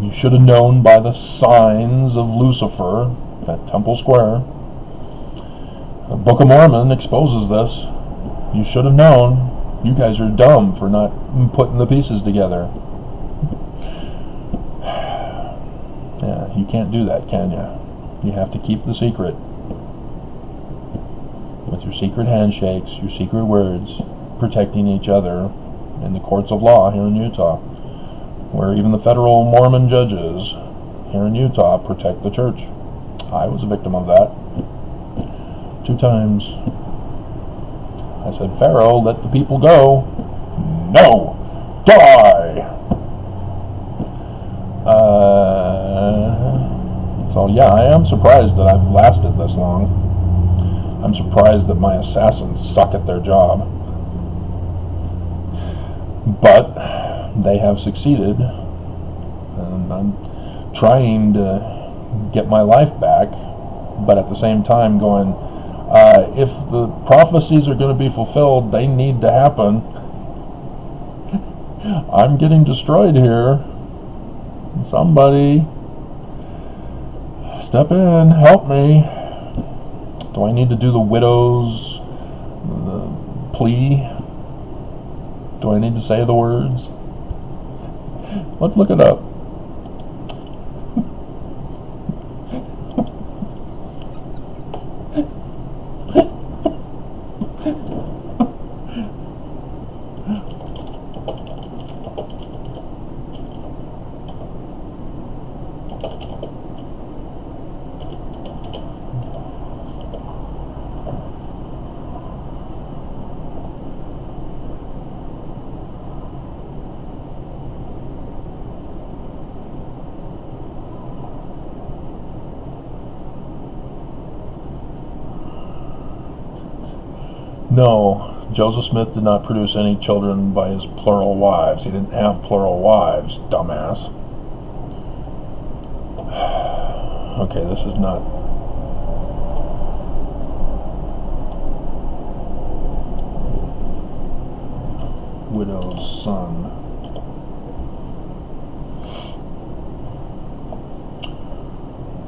You should have known by the signs of Lucifer at Temple Square. The Book of Mormon exposes this. You should have known. You guys are dumb for not putting the pieces together. Yeah, you can't do that, can you? You have to keep the secret. With your secret handshakes, your secret words, protecting each other in the courts of law here in Utah, where even the federal Mormon judges here in Utah protect the church. I was a victim of that 2 times. I said, Pharaoh, let the people go. No! Die! So yeah, I am surprised that I've lasted this long. I'm surprised that my assassins suck at their job. But they have succeeded. And I'm trying to get my life back, but at the same time going, if the prophecies are going to be fulfilled, they need to happen. I'm getting destroyed here. Somebody step in, help me. Do I need to do the widow's plea? Do I need to say the words? Let's look it up. No, Joseph Smith did not produce any children by his plural wives. He didn't have plural wives, dumbass. Okay, this is not... Widow's son.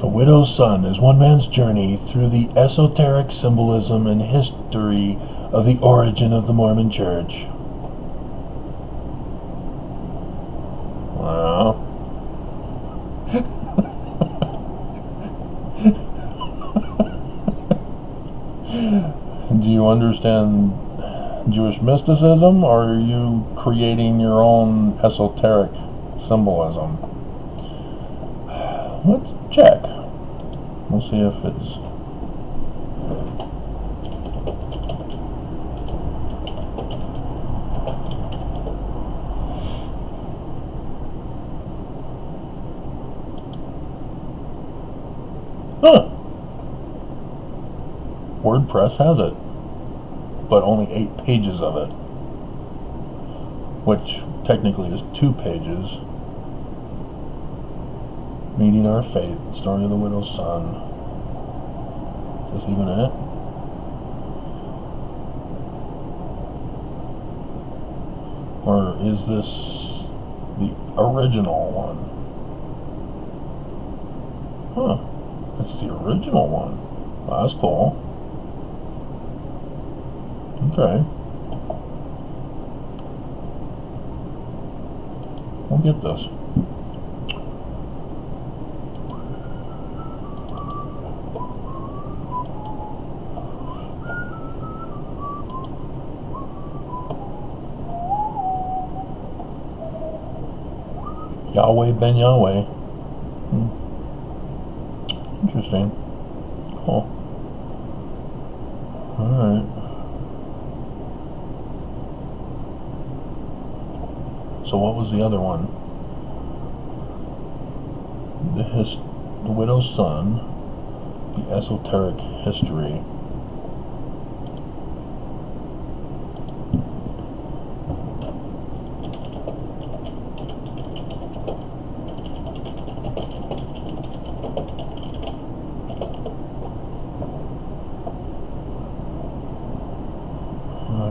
The Widow's Son is one man's journey through the esoteric symbolism and history of the origin of the Mormon Church. Well, do you understand Jewish mysticism, or are you creating your own esoteric symbolism? Let's check. We'll see if it's... Huh. WordPress has it, but only 8 pages of it, which technically is 2 pages. Meeting Our Faith, Story of the Widow's Son. Is this even it? Or is this the original one? Huh. It's the original one. Well, that's cool. Okay. We'll get this. Yahweh ben Yahweh. Interesting. Cool. Alright. So what was the other one? The Widow's Son, the esoteric history.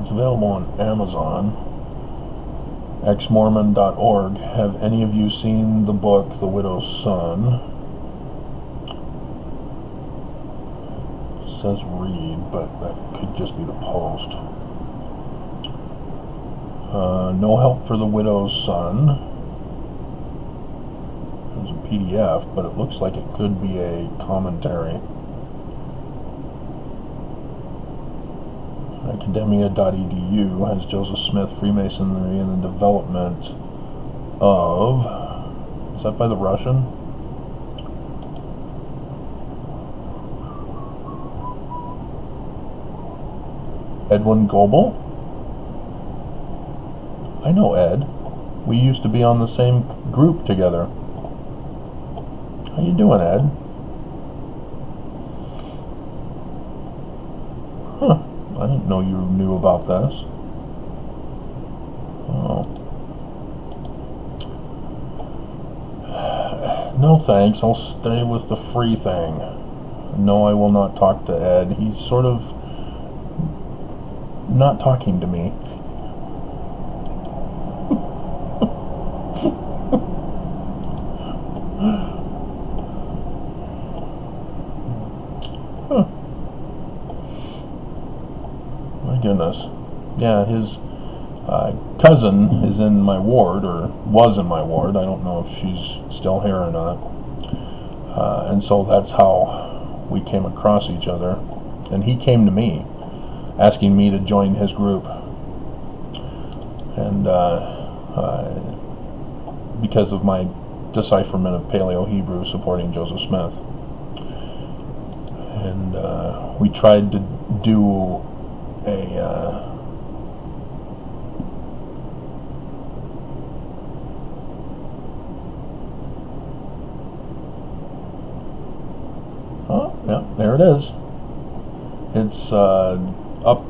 It's available on Amazon. xmormon.org. Have any of you seen the book The Widow's Son? It says read, but that could just be the post. No Help for the Widow's Son. There's a PDF, but it looks like it could be a commentary. Academia.edu has Joseph Smith, Freemasonry and the Development of... Is that by the Russian? Edwin Goebel? I know Ed. We used to be on the same group together. How you doing, Ed? Huh. I didn't know you knew about this. Oh. No thanks, I'll stay with the free thing. No, I will not talk to Ed. He's sort of not talking to me. Huh. My goodness. Yeah, his cousin is in my ward, or was in my ward. I don't know if she's still here or not. And so that's how we came across each other. And he came to me, asking me to join his group. And because of my decipherment of Paleo-Hebrew supporting Joseph Smith. And we tried to do a... oh, yeah, there it is. It's up.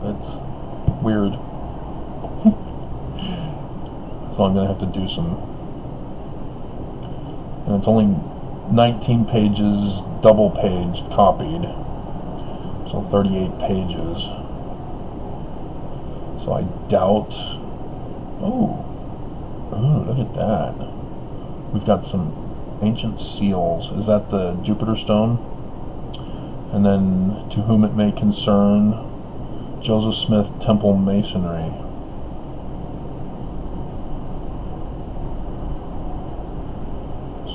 It's weird. So I'm going to have to do some... And it's only 19 pages, double page copied. So 38 pages. So I doubt... Oh, look at that. We've got some Ancient seals. Is that the Jupiter stone? And then, to whom it may concern, Joseph Smith Temple Masonry.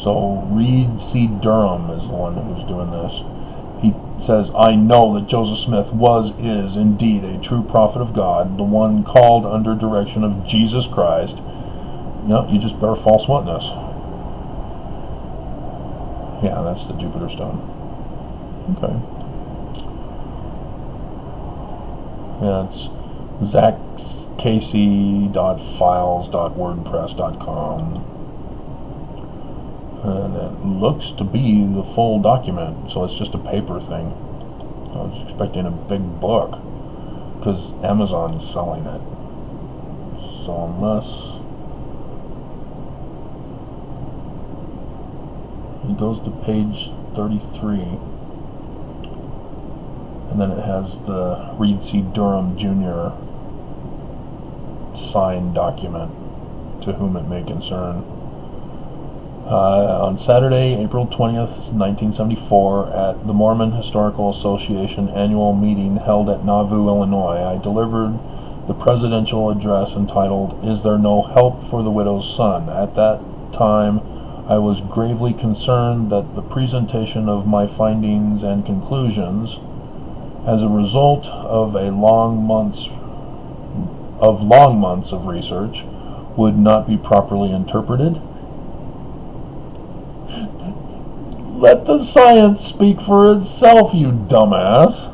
So Reed C. Durham is the one who's doing this. He says, I know that Joseph Smith is indeed a true prophet of God, the one called under direction of Jesus Christ. No, you just bear false witness. Yeah, that's the Jupiter stone. Okay. Yeah, it's zachcasey.files.wordpress.com. And it looks to be the full document, so it's just a paper thing. I was expecting a big book, because Amazon's selling it. So unless... It goes to page 33, and then it has the Reed C. Durham Jr. signed document, to whom it may concern. On Saturday, April 20th, 1974, at the Mormon Historical Association annual meeting held at Nauvoo, Illinois, I delivered the presidential address entitled, Is There No Help for the Widow's Son? At that time, I was gravely concerned that the presentation of my findings and conclusions, as a result of long months of research, would not be properly interpreted. Let the science speak for itself, you dumbass.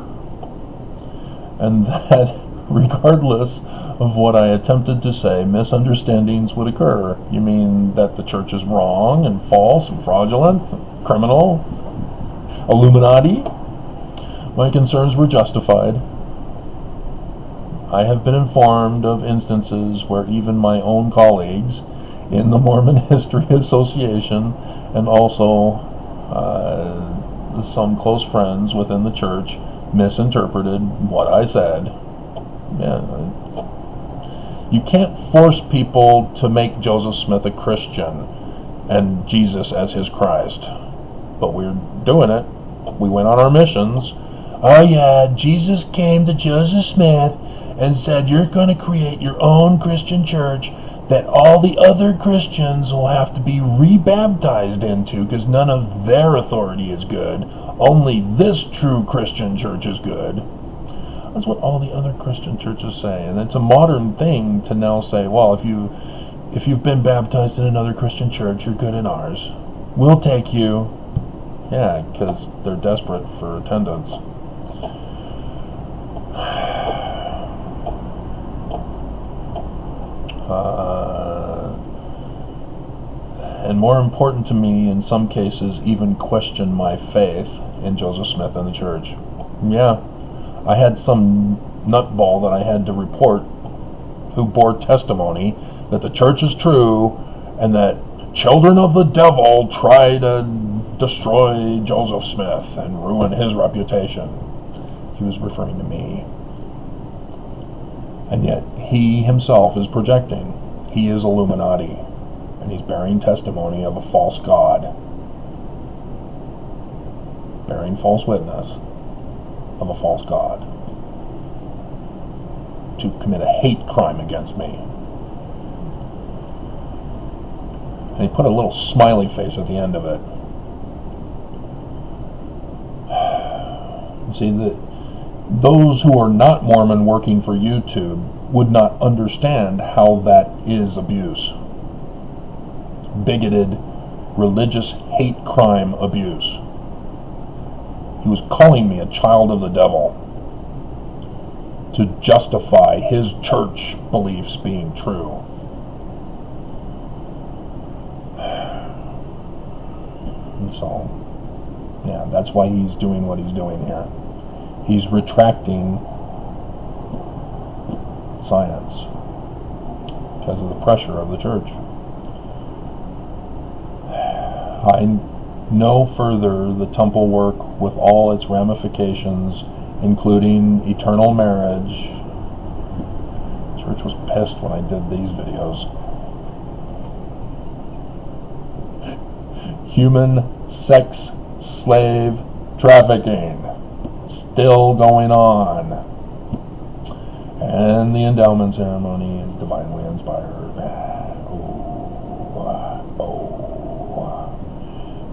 And that, regardless of what I attempted to say, misunderstandings would occur. You mean that the church is wrong and false and fraudulent, criminal, Illuminati? My concerns were justified. I have been informed of instances where even my own colleagues in the Mormon History Association, and also some close friends within the church, misinterpreted what I said. Yeah, you can't force people to make Joseph Smith a Christian and Jesus as his Christ. But we're doing it. We went on our missions. Oh yeah, Jesus came to Joseph Smith and said, you're going to create your own Christian church that all the other Christians will have to be rebaptized into because none of their authority is good. Only this true Christian church is good. That's what all the other Christian churches say. And it's a modern thing to now say, well, if you've been baptized in another Christian church, you're good in ours. We'll take you. Yeah, because they're desperate for attendance. And more important to me, in some cases, even question my faith in Joseph Smith and the church. Yeah, I had some nutball that I had to report who bore testimony that the church is true and that children of the devil try to destroy Joseph Smith and ruin his reputation. He was referring to me. And yet he himself is projecting. He is Illuminati. And he's bearing testimony of a false god. Bearing false witness of a false god. To commit a hate crime against me. And he put a little smiley face at the end of it. See, those who are not Mormon working for YouTube would not understand how that is abuse. Bigoted, religious hate crime abuse. He was calling me a child of the devil to justify his church beliefs being true. And so, yeah, that's why he's doing what he's doing here. He's retracting science because of the pressure of the church. I know further the temple work with all its ramifications, including eternal marriage. Church was pissed when I did these videos. human sex slave trafficking still going on. And the endowment ceremony is divinely inspired.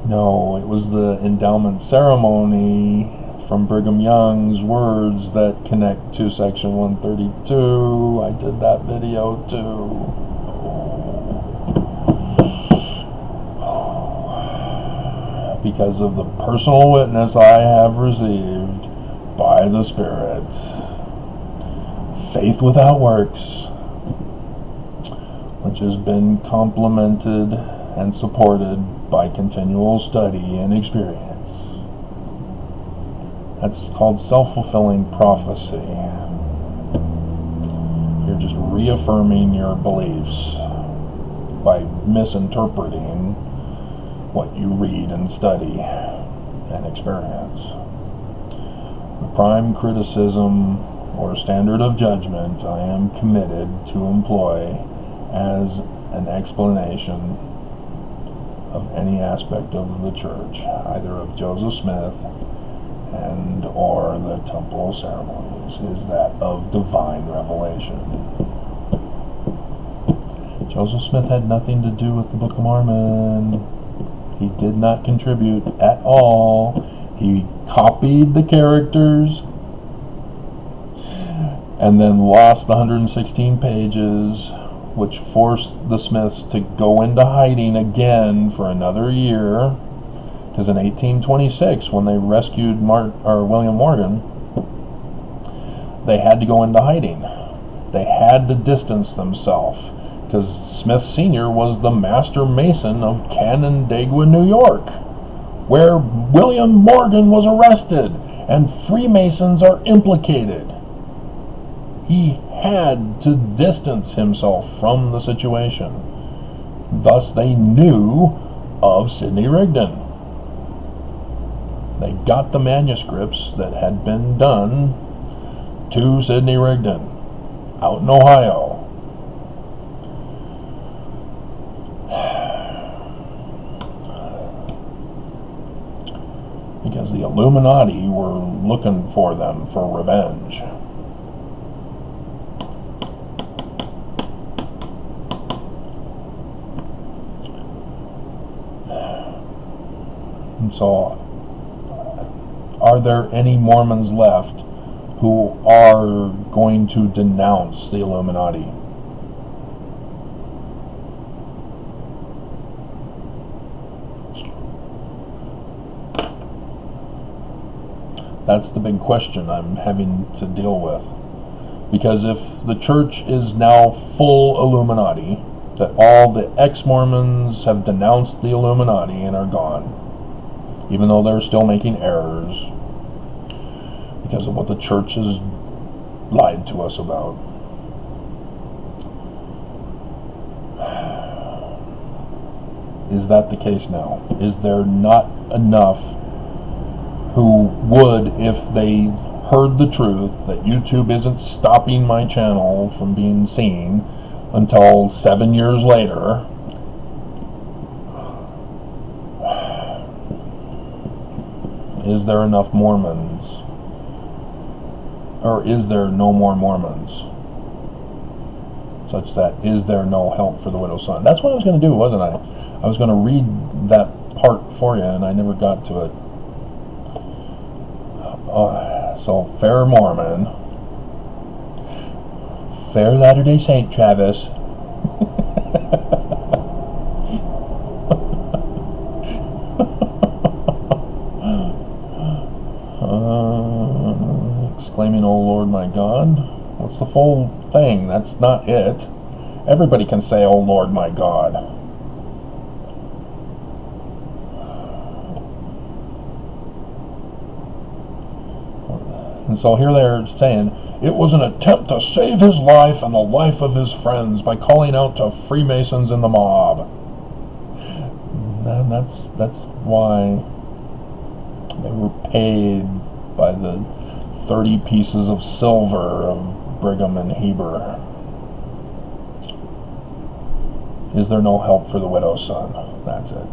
No, it was the endowment ceremony from Brigham Young's words that connect to Section 132. I did that video too. Because of the personal witness I have received by the Spirit. Faith without works, which has been complemented and supported by continual study and experience. That's called self-fulfilling prophecy. You're just reaffirming your beliefs by misinterpreting what you read and study and experience. The prime criticism or standard of judgment I am committed to employ as an explanation of any aspect of the church, either of Joseph Smith and or the temple ceremonies, is that of divine revelation. Joseph Smith had nothing to do with the Book of Mormon. He did not contribute at all. He copied the characters and then lost the 116 pages, which forced the Smiths to go into hiding again for another year. Because in 1826, when they rescued William Morgan, they had to go into hiding. They had to distance themselves, because Smith Sr. was the master mason of Canandaigua, New York, where William Morgan was arrested and Freemasons are implicated. He had to distance himself from the situation. Thus, they knew of Sidney Rigdon. They got the manuscripts that had been done to Sidney Rigdon out in Ohio. Because the Illuminati were looking for them for revenge. So, are there any Mormons left who are going to denounce the Illuminati? That's the big question I'm having to deal with. Because if the church is now full Illuminati, that all the ex-Mormons have denounced the Illuminati and are gone, even though they're still making errors because of what the church has lied to us about. Is that the case now? Is there not enough who would, if they heard the truth, that YouTube isn't stopping my channel from being seen until 7 years later? Is there enough Mormons? Or is there no more Mormons? Such that, is there no help for the widow's son? That's what I was going to do, wasn't I? I was going to read that part for you, and I never got to it. So, fair Mormon. Fair Latter-day Saint, Travis. Exclaiming, "Oh Lord my God." What's the full thing? That's not it. Everybody can say, "Oh Lord my God." And so here they're saying, it was an attempt to save his life and the life of his friends by calling out to Freemasons in the mob. And that's why they were paid by the 30 pieces of silver of Brigham and Heber. Is there no help for the widow's son? That's it.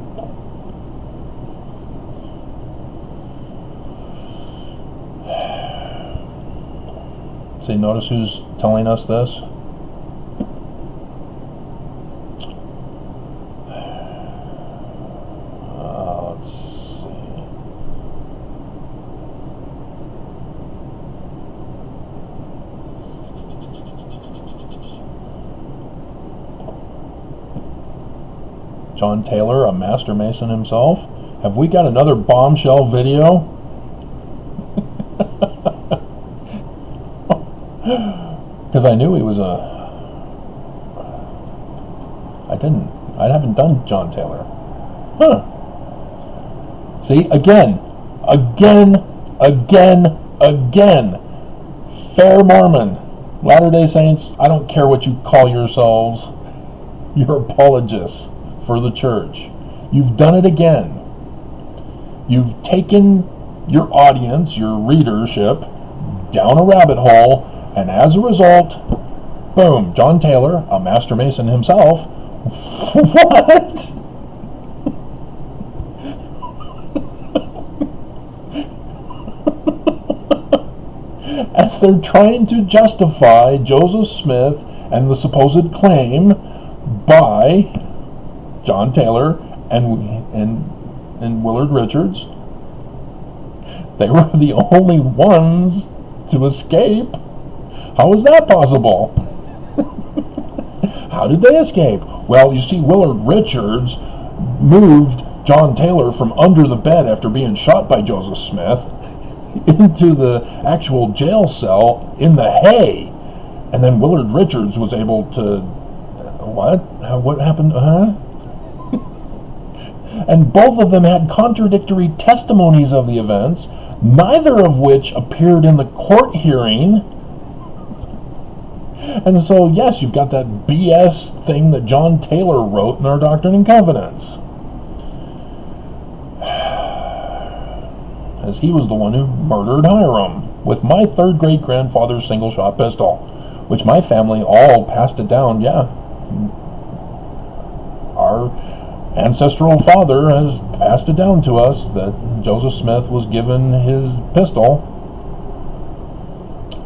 See, notice who's telling us this? Let's see. John Taylor, a master mason himself. Have we got another bombshell video? Because I knew he was I haven't done John Taylor. Huh. See, again. Fair Mormon, Latter-day Saints, I don't care what you call yourselves. You're apologists for the church. You've done it again. You've taken your audience, your readership, down a rabbit hole, and as a result, boom, John Taylor, a master mason himself. What? As they're trying to justify Joseph Smith and the supposed claim by John Taylor and Willard Richards. They were the only ones to escape. How is that possible? How did they escape? Well, you see, Willard Richards moved John Taylor from under the bed after being shot by Joseph Smith into the actual jail cell in the hay. And then Willard Richards was able to... What? What happened? And both of them had contradictory testimonies of the events, neither of which appeared in the court hearing. And so, yes, you've got that BS thing that John Taylor wrote in our Doctrine and Covenants. As he was the one who murdered Hiram with my third great-grandfather's single-shot pistol, which my family all passed it down. Yeah, our ancestral father has passed it down to us that Joseph Smith was given his pistol.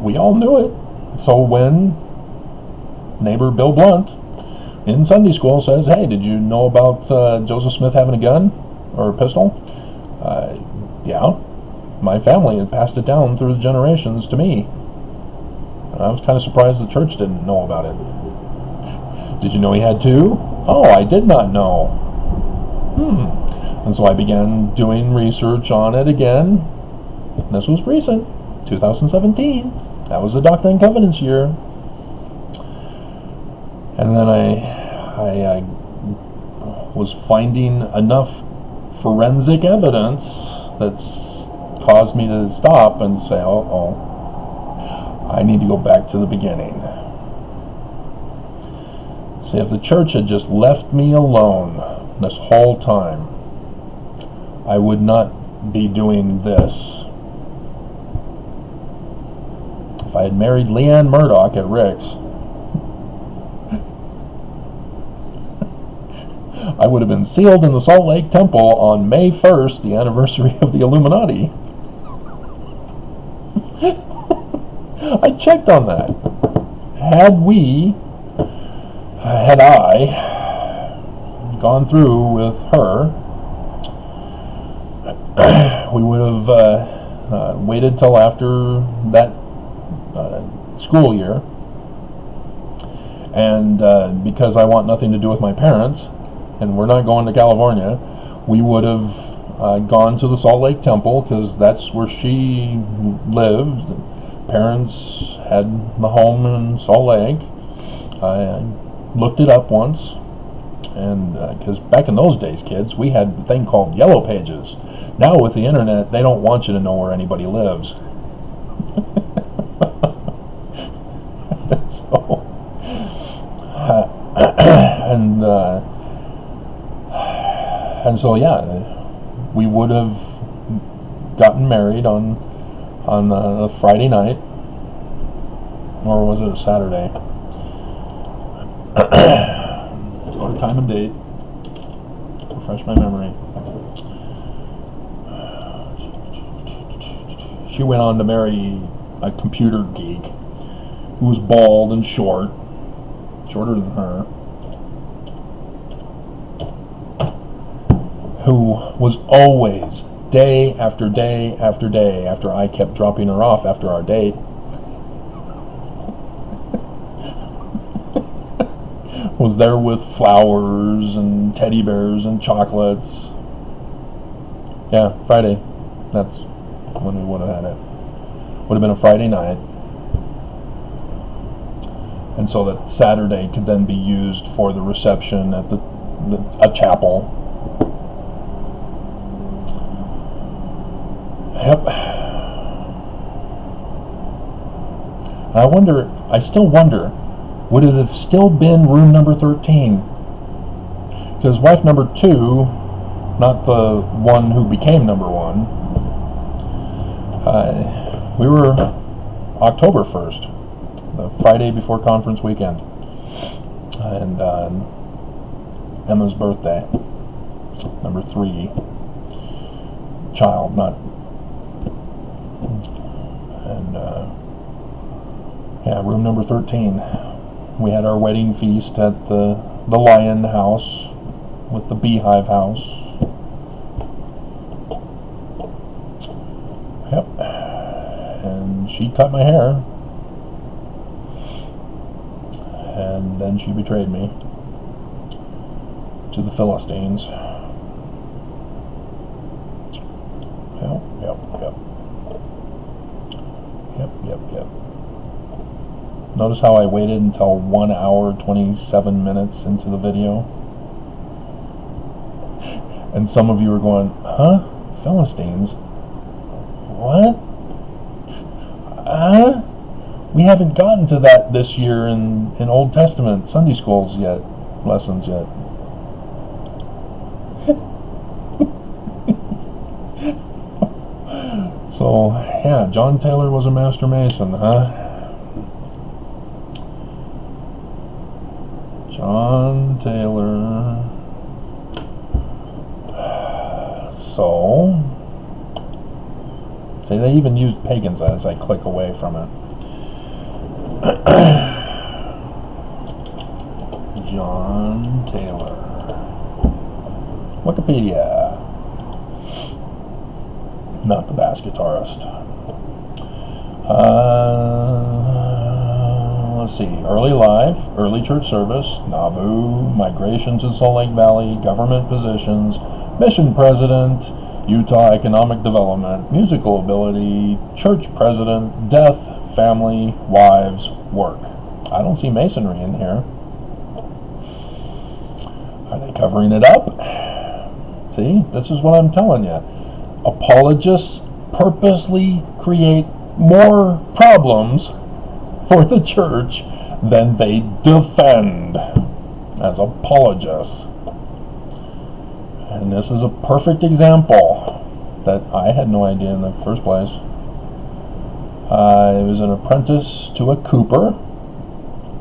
We all knew it. So when neighbor Bill Blunt in Sunday school says, "Hey, did you know about Joseph Smith having a gun or a pistol?" Yeah, my family had passed it down through the generations to me. And I was kind of surprised the church didn't know about it. Did you know he had two? Oh, I did not know. And so I began doing research on it again. This was recent, 2017. That was the Doctrine and Covenants year. And then I was finding enough forensic evidence that's caused me to stop and say, oh, I need to go back to the beginning. See, if the church had just left me alone this whole time, I would not be doing this. If I had married Leanne Murdoch at Rick's, I would have been sealed in the Salt Lake Temple on May 1st, the anniversary of the Illuminati. I checked on that. Had I gone through with her, we would have waited till after that school year. And because I want nothing to do with my parents, and we're not going to California, we would have gone to the Salt Lake Temple, because that's where she lived. Parents had the home in Salt Lake. I looked it up once, and because back in those days, kids, we had the thing called Yellow Pages. Now with the internet, they don't want you to know where anybody lives. And so yeah, we would have gotten married on a Friday night, or was it a Saturday? Let's go to time and date. Refresh my memory. She went on to marry a computer geek who was bald and short, shorter than her, who was always, day after day after day, after I kept dropping her off after our date, was there with flowers and teddy bears and chocolates. Yeah, Friday. That's when we would have had it. Would have been a Friday night. And so that Saturday could then be used for the reception at a chapel. Yep. I still wonder, would it have still been room number 13? Because wife number 2, not the one who became number 1, we were October 1st, the Friday before conference weekend, and Emma's birthday, number 3 child, not, and yeah, room number 13. We had our wedding feast at the Lion House with the Beehive House. Yep. And she cut my hair. And then she betrayed me to the Philistines. Yep. Notice how I waited until 1 hour 27 minutes into the video? And some of you are going, huh? Philistines? What? We haven't gotten to that this year in Old Testament Sunday schools yet, lessons yet. So, yeah, John Taylor was a master mason, huh? John Taylor. So, see, they even used pagans as I click away from it. John Taylor. Wikipedia. Not the bass guitarist. Let's see. Early life, early church service, Nauvoo, migration to Salt Lake Valley, government positions, mission president, Utah economic development, musical ability, church president, death, family, wives, work. I don't see masonry in here. Are they covering it up? See, this is what I'm telling you. Apologists purposely create more problems for the church than they defend as apologists. And this is a perfect example that I had no idea in the first place. I was an apprentice to a cooper.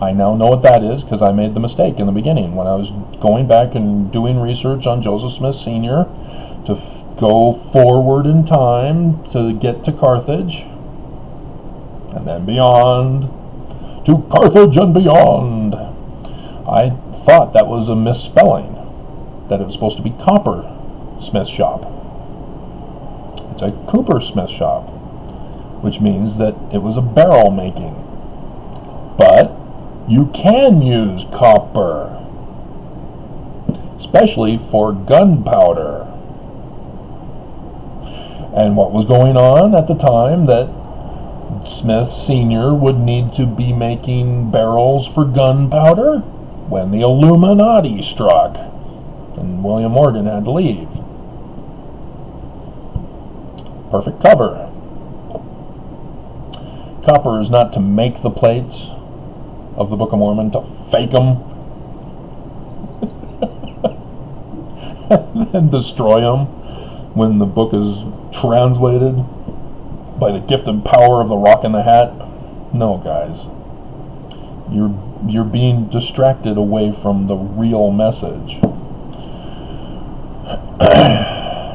I now know what that is because I made the mistake in the beginning when I was going back and doing research on Joseph Smith Sr. to go forward in time to get to Carthage and then beyond to Carthage and beyond. I thought that was a misspelling, that it was supposed to be Copper Smith Shop. It's a Cooper Smith Shop, which means that it was a barrel making. But you can use copper, especially for gunpowder. And what was going on at the time that Smith Sr. would need to be making barrels for gunpowder when the Illuminati struck and William Morgan had to leave. Perfect cover. Copper is not to make the plates of the Book of Mormon, to fake them and then destroy them when the book is translated by the gift and power of the rock in the hat. No, guys. You're being distracted away from the real message.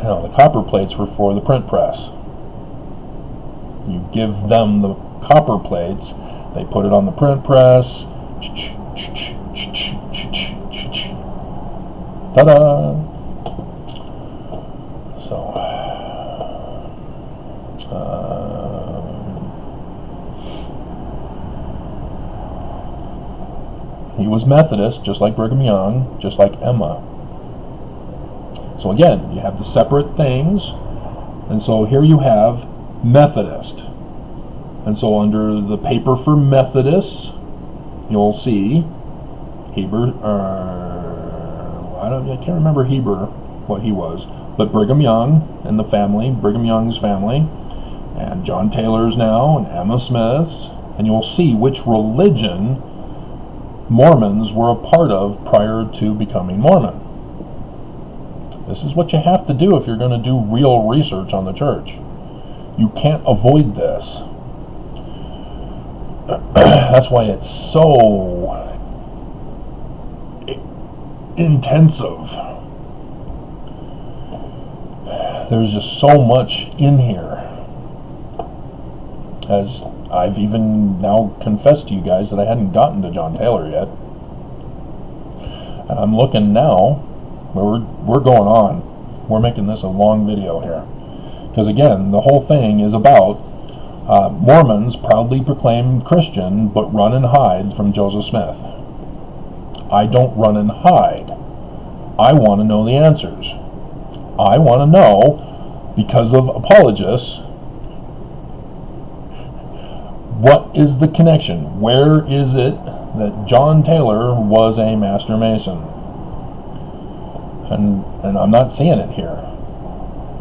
No, the copper plates were for the print press. You give them the copper plates, they put it on the print press, ta-da! So, he was Methodist, just like Brigham Young, just like Emma. So again, you have the separate things, and so here you have Methodist. And so under the paper for Methodists, you'll see Heber, I can't remember Heber, what he was, but Brigham Young and the family, Brigham Young's family, and John Taylor's now, and Emma Smith's, and you'll see which religion Mormons were a part of prior to becoming Mormon. This is what you have to do if you're going to do real research on the church. You can't avoid this. That's why it's so intensive. There's just so much in here. As I've even now confessed to you guys that I hadn't gotten to John Taylor yet. And I'm looking now, we're going on. We're making this a long video here. Because again, the whole thing is about Mormons proudly proclaim Christian, but run and hide from Joseph Smith. I don't run and hide. I want to know the answers. I want to know, because of Apologists, what is the connection? Where is it that John Taylor was a Master Mason? And I'm not seeing it here.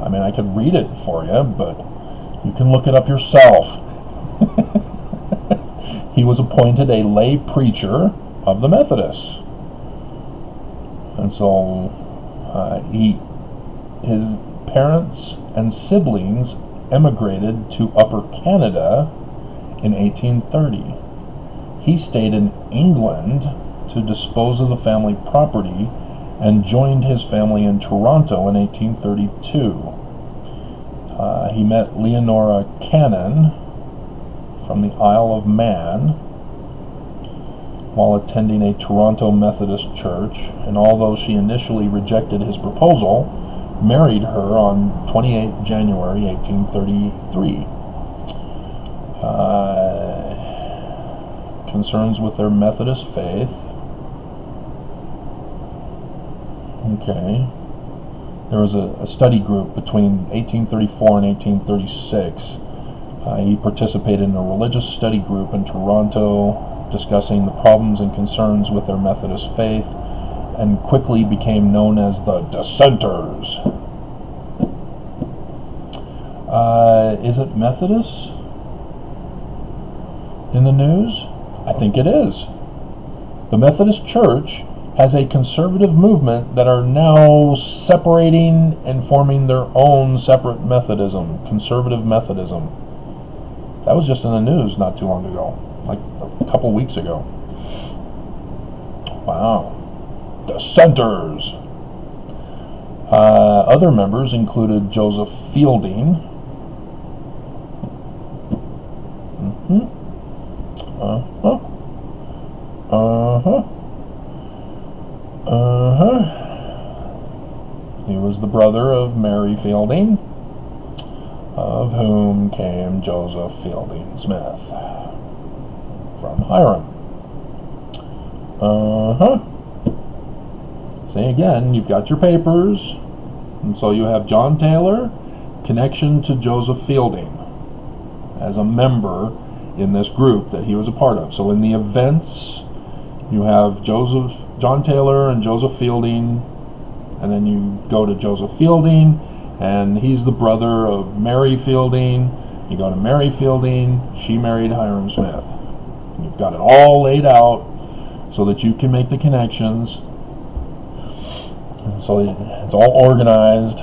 I mean, I could read it for you, but you can look it up yourself. He was appointed a lay preacher of the Methodists. And so his parents and siblings emigrated to Upper Canada in 1830. He stayed in England to dispose of the family property and joined his family in Toronto in 1832. He met Leonora Cannon from the Isle of Man while attending a Toronto Methodist church, and although she initially rejected his proposal, married her on 28 January 1833. Concerns with their Methodist faith. Okay. There was a study group between 1834 and 1836. He participated in a religious study group in Toronto discussing the problems and concerns with their Methodist faith, and quickly became known as the Dissenters. Is it Methodist in the news? I think it is. The Methodist Church has a conservative movement that are now separating and forming their own separate Methodism, conservative Methodism. That was just in the news not too long ago, like a couple weeks ago. Wow. Dissenters. Other members included Joseph Fielding. He was the brother of Mary Fielding, of whom came Joseph Fielding Smith from Hiram. See, again, you've got your papers, and so you have John Taylor, connection to Joseph Fielding as a member in this group that he was a part of. So in the events, you have John Taylor and Joseph Fielding, and then you go to Joseph Fielding, and he's the brother of Mary Fielding. You go to Mary Fielding, she married Hiram Smith. And you've got it all laid out so that you can make the connections. And so it's all organized,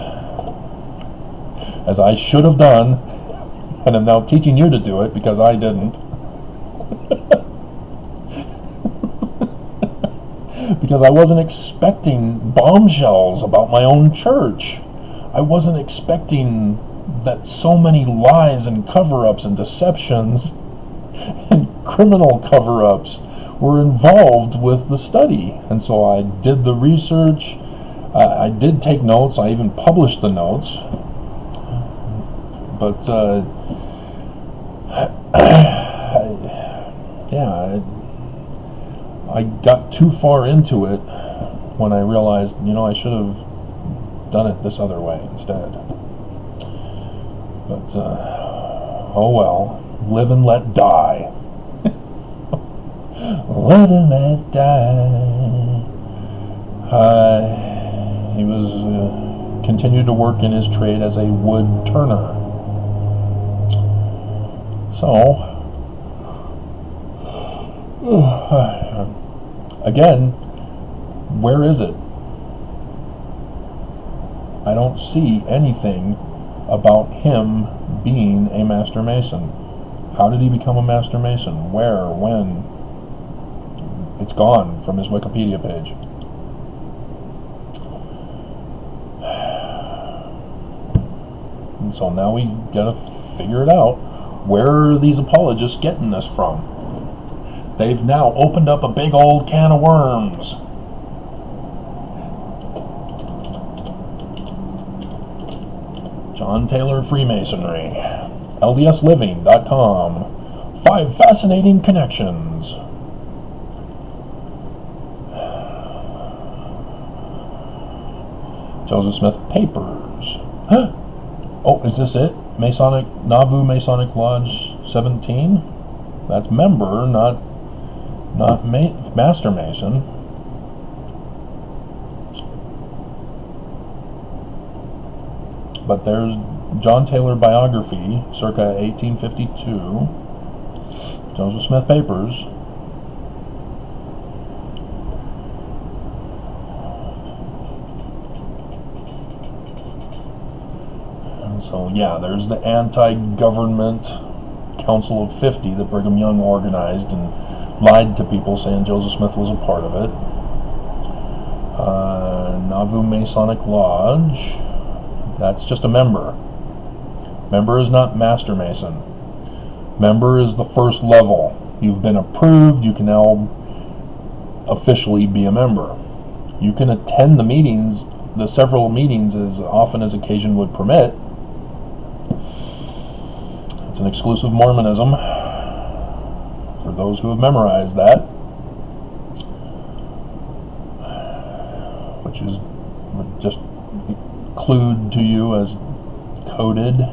as I should have done, and I'm now teaching you to do it because I didn't. Because I wasn't expecting bombshells about my own church. I wasn't expecting that so many lies and cover-ups and deceptions and criminal cover-ups were involved with the study. And so I did the research. I did take notes. I even published the notes. But I got too far into it when I realized, I should have done it this other way instead. But oh well, live and let die. Live and let die. He was continued to work in his trade as a wood turner. So, again, where is it? I don't see anything about him being a Master Mason. How did he become a Master Mason? Where? When? It's gone from his Wikipedia page. And so now we gotta figure it out. Where are these apologists getting this from? They've now opened up a big old can of worms. John Taylor Freemasonry. LDSliving.com. 5 fascinating connections. Joseph Smith Papers. Huh? Oh, is this it? Nauvoo Masonic Lodge 17? That's member, not Master Mason. But there's John Taylor biography, circa 1852. Joseph Smith Papers. So yeah, there's the anti-government Council of 50 that Brigham Young organized and lied to people saying Joseph Smith was a part of it. Nauvoo Masonic Lodge, that's just a member. Member is not Master Mason. Member is the first level. You've been approved, you can now officially be a member. You can attend the meetings, the several meetings, as often as occasion would permit. It's an exclusive Mormonism for those who have memorized that, which is just clued to you as coded.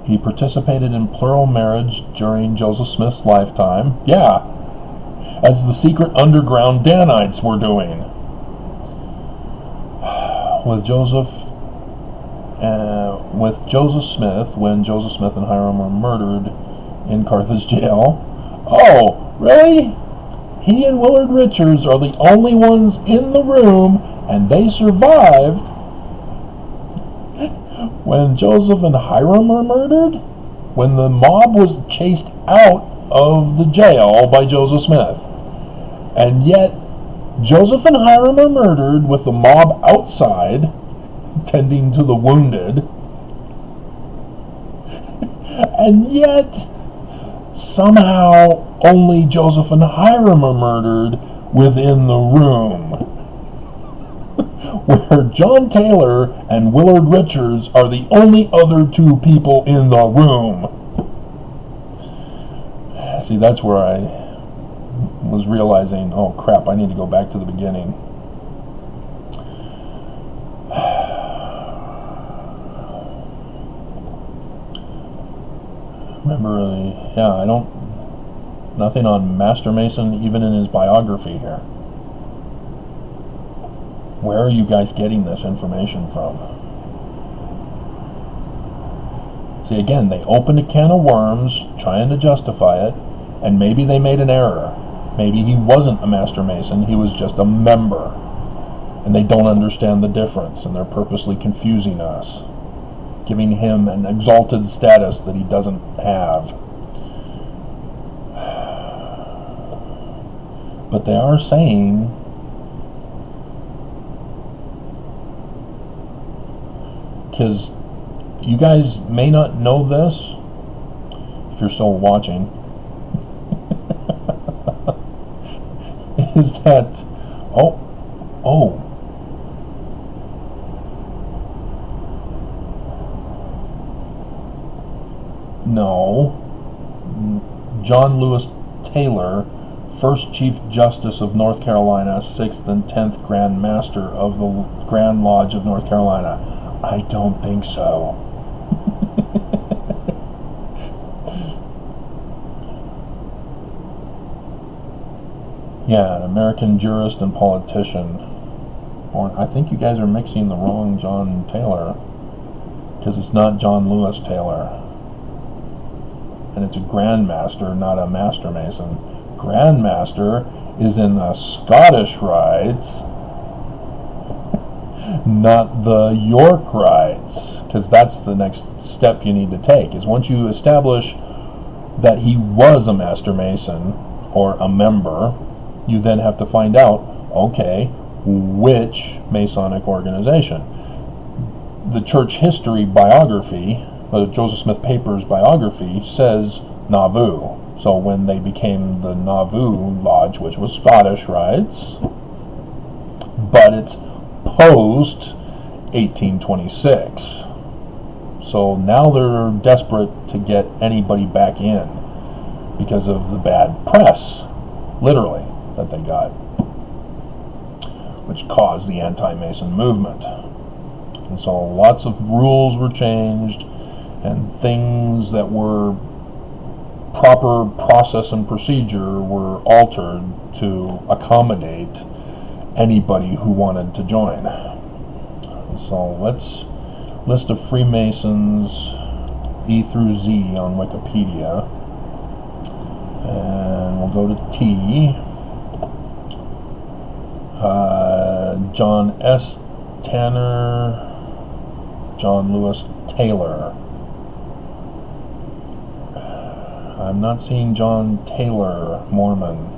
He participated in plural marriage during Joseph Smith's lifetime. Yeah, as the secret underground Danites were doing. With Joseph Smith, when Joseph Smith and Hiram were murdered in Carthage jail. Oh, really? He and Willard Richards are the only ones in the room, and they survived when Joseph and Hiram were murdered? When the mob was chased out of the jail by Joseph Smith. And yet, Joseph and Hiram are murdered with the mob outside, tending to the wounded. And yet, somehow, only Joseph and Hiram are murdered within the room. Where John Taylor and Willard Richards are the only other two people in the room. See, that's where I was realizing, oh crap, I need to go back to the beginning. Remember, nothing on Master Mason even in his biography here. Where are you guys getting this information from? See, again, they opened a can of worms trying to justify it, and maybe they made an error. Maybe he wasn't a Master Mason, he was just a member. And they don't understand the difference, and they're purposely confusing us, giving him an exalted status that he doesn't have. But they are saying because you guys may not know this if you're still watching, is that no, John Lewis Taylor, first Chief Justice of North Carolina, 6th and 10th Grand Master of the Grand Lodge of North Carolina. I don't think so. Yeah, an American jurist and politician. I think you guys are mixing the wrong John Taylor, because it's not John Lewis Taylor. And it's a Grand Master, not a Master Mason. Grand Master is in the Scottish Rites, not the York Rites, because that's the next step you need to take, is once you establish that he was a Master Mason or a member, you then have to find out, okay, which Masonic organization. The church history biography, Joseph Smith Papers biography, says Nauvoo. So when they became the Nauvoo Lodge, which was Scottish Rites, but it's post 1826. So now they're desperate to get anybody back in because of the bad press, literally, that they got, which caused the anti-Mason movement. And so lots of rules were changed, and things that were proper process and procedure were altered to accommodate anybody who wanted to join. So let's list of Freemasons E through Z on Wikipedia, and we'll go to T. John S. Tanner, John Lewis Taylor. I'm not seeing John Taylor, Mormon.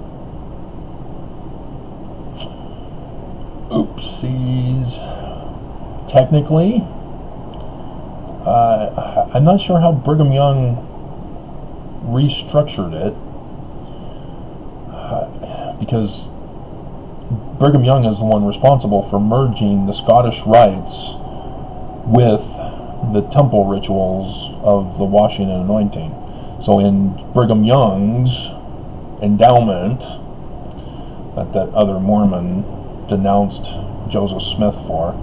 Oopsies. Technically, I'm not sure how Brigham Young restructured it, because Brigham Young is the one responsible for merging the Scottish Rites with the temple rituals of the washing and anointing. So in Brigham Young's endowment, that other Mormon denounced Joseph Smith for,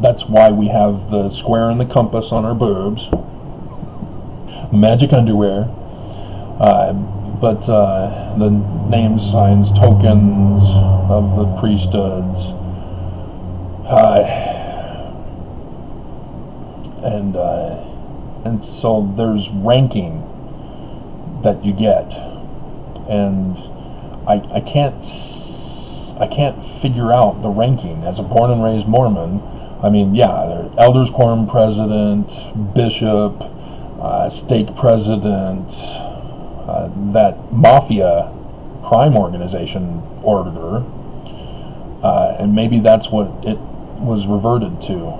that's why we have the square and the compass on our boobs, magic underwear, but the names, signs, tokens of the priesthoods, and so there's ranking that you get, and I can't figure out the ranking as a born and raised Mormon. I mean, yeah, there's elders quorum president, bishop, stake president, that mafia crime organization order, and maybe that's what it was reverted to,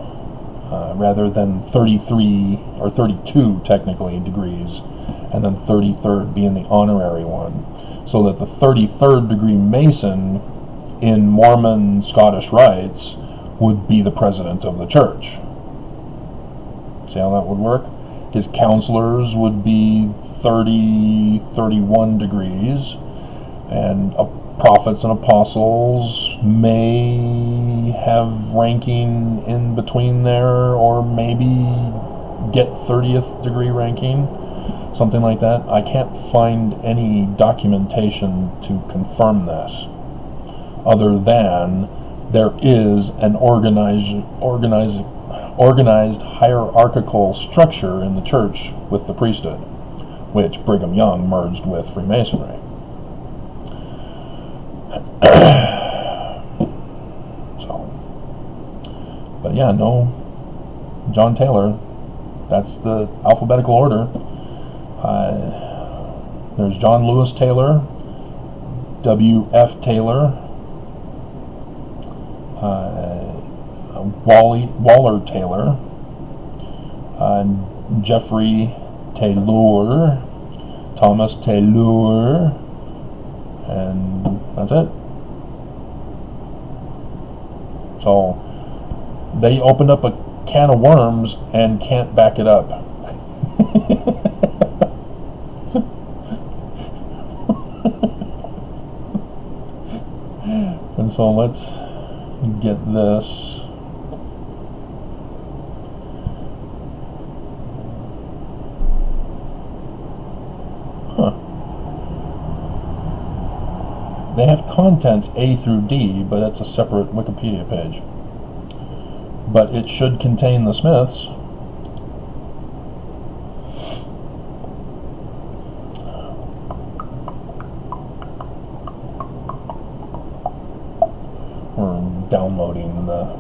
rather than 33 or 32 technically degrees, and then 33rd being the honorary one, so that the 33rd degree Mason in Mormon Scottish Rites would be the president of the church. See how that would work? His counselors would be 31 degrees, and prophets and apostles may have ranking in between there, or maybe get 30th degree ranking, something like that. I can't find any documentation to confirm this, other than there is an organized hierarchical structure in the church with the priesthood, which Brigham Young merged with Freemasonry. But yeah, no, John Taylor, that's the alphabetical order. There's John Lewis Taylor, W.F. Taylor, Waller Taylor, Jeffrey Taylor, Thomas Taylor, and that's it. So they opened up a can of worms and can't back it up. And so let's get this. They have contents A through D, but it's a separate Wikipedia page. But it should contain the Smiths. We're downloading the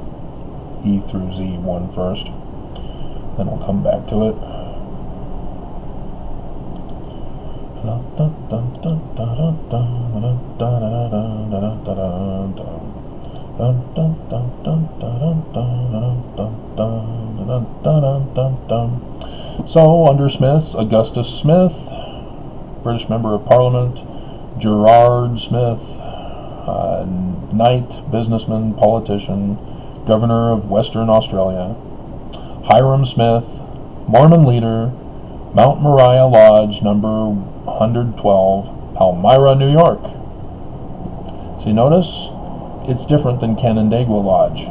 E through Z one first. Then we'll come back to it. So, under Smiths, Augustus Smith, British Member of Parliament, Gerard Smith, knight, businessman, politician, Governor of Western Australia, Hiram Smith, Mormon leader, Mount Moriah Lodge, number 112, Palmyra, New York. So you notice, it's different than Canandaigua Lodge.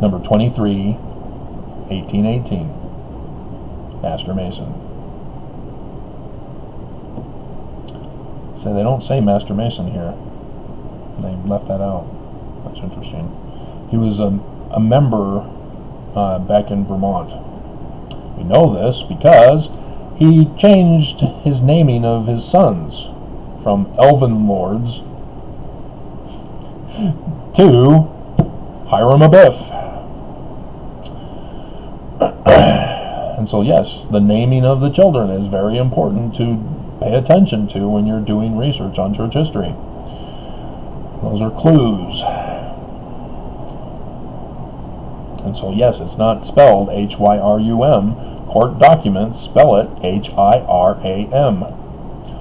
Number 23, 1818, Master Mason. So they don't say Master Mason here. They left that out. That's interesting. He was a member back in Vermont. We know this because he changed his naming of his sons from Elven Lords to Hiram Abiff. And so yes, the naming of the children is very important to pay attention to when you're doing research on church history. Those are clues. And so yes, it's not spelled Hyrum. Court documents spell it Hiram.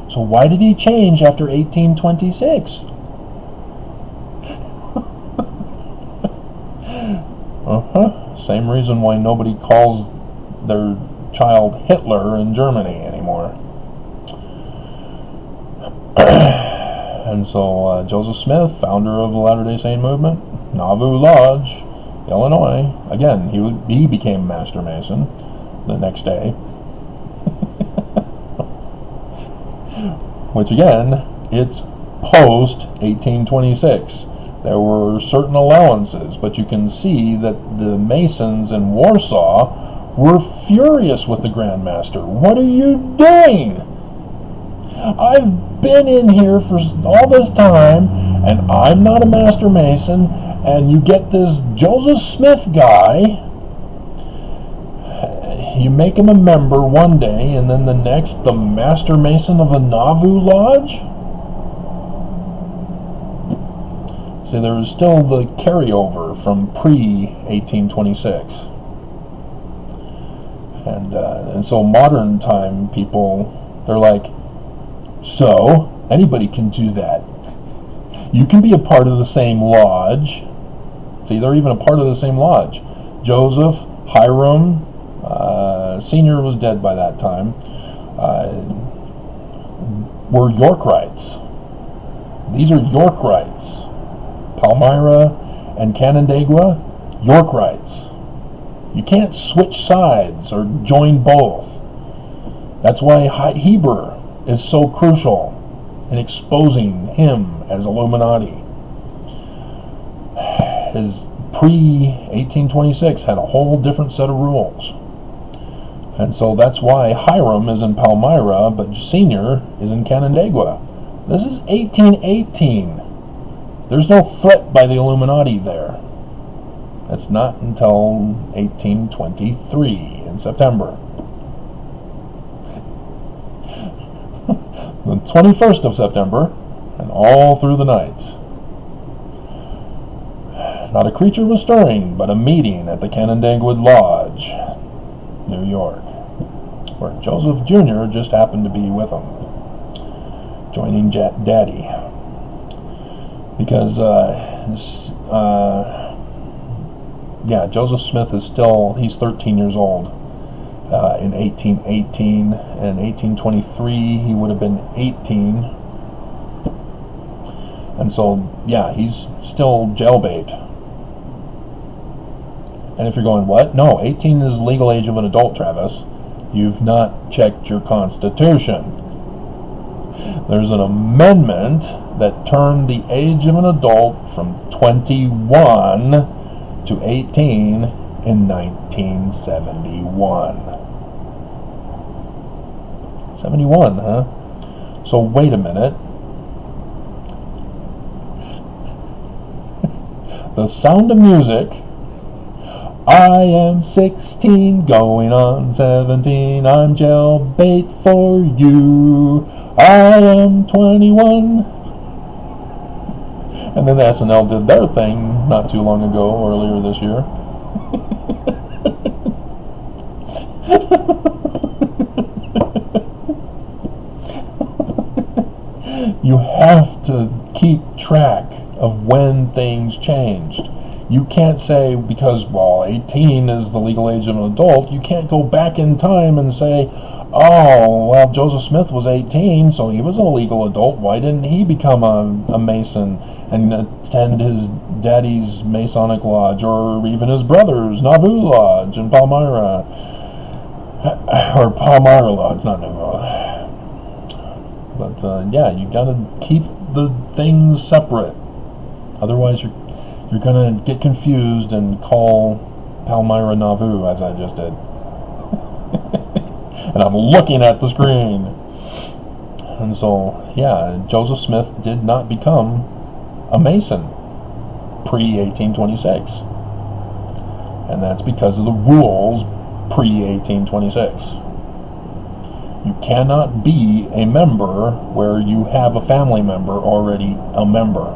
So why did he change after 1826? Same reason why nobody calls their child Hitler in Germany anymore. And so Joseph Smith, founder of the Latter-day Saint movement, Nauvoo Lodge, Illinois. Again, he became Master Mason the next day. Which again, it's post 1826. There were certain allowances, but you can see that the Masons in Warsaw were furious with the Grand Master. What are you doing? I've been in here for all this time, and I'm not a Master Mason, and you get this Joseph Smith guy, you make him a member one day, and then the next, the Master Mason of the Nauvoo Lodge? See, there was still the carryover from pre-1826. And so modern time people, they're like, so, anybody can do that. You can be a part of the same lodge. See, they're even a part of the same lodge. Joseph, Hiram, Senior was dead by that time, were Yorkites. These are Yorkites. Palmyra and Canandaigua, Yorkites. You can't switch sides or join both. That's why Heber is so crucial in exposing him as Illuminati. His pre-1826 had a whole different set of rules. And so that's why Hiram is in Palmyra, but Senior is in Canandaigua. This is 1818. There's no threat by the Illuminati there. It's not until 1823 in September. The 21st of September, and all through the night. Not a creature was stirring, but a meeting at the Canandaigua Lodge, New York, where Joseph Jr. just happened to be with him, joining Daddy. Because, Joseph Smith is he's 13 years old. In 1818 and 1823, he would have been 18. And so, he's still jailbait. And if you're going, what? No, 18 is the legal age of an adult, Travis. You've not checked your Constitution. There's an amendment that turned the age of an adult from 21 to 18 in 1971. 71, huh? So wait a minute. The Sound of Music. I am 16, going on 17. I'm jailbait for you. I am 21. And then the SNL did their thing not too long ago, earlier this year. You have to keep track of when things changed. You can't say because, 18 is the legal age of an adult, you can't go back in time and say, Joseph Smith was 18, so he was a legal adult. Why didn't he become a Mason and attend his daddy's Masonic lodge, or even his brother's Nauvoo Lodge in Palmyra? Or Palmyra Lodge, not Nauvoo. But, you gotta keep the things separate. Otherwise, you're gonna get confused and call Palmyra Nauvoo, as I just did. And I'm looking at the screen. And so, Joseph Smith did not become a Mason pre-1826. And that's because of the rules pre-1826. You cannot be a member where you have a family member already a member.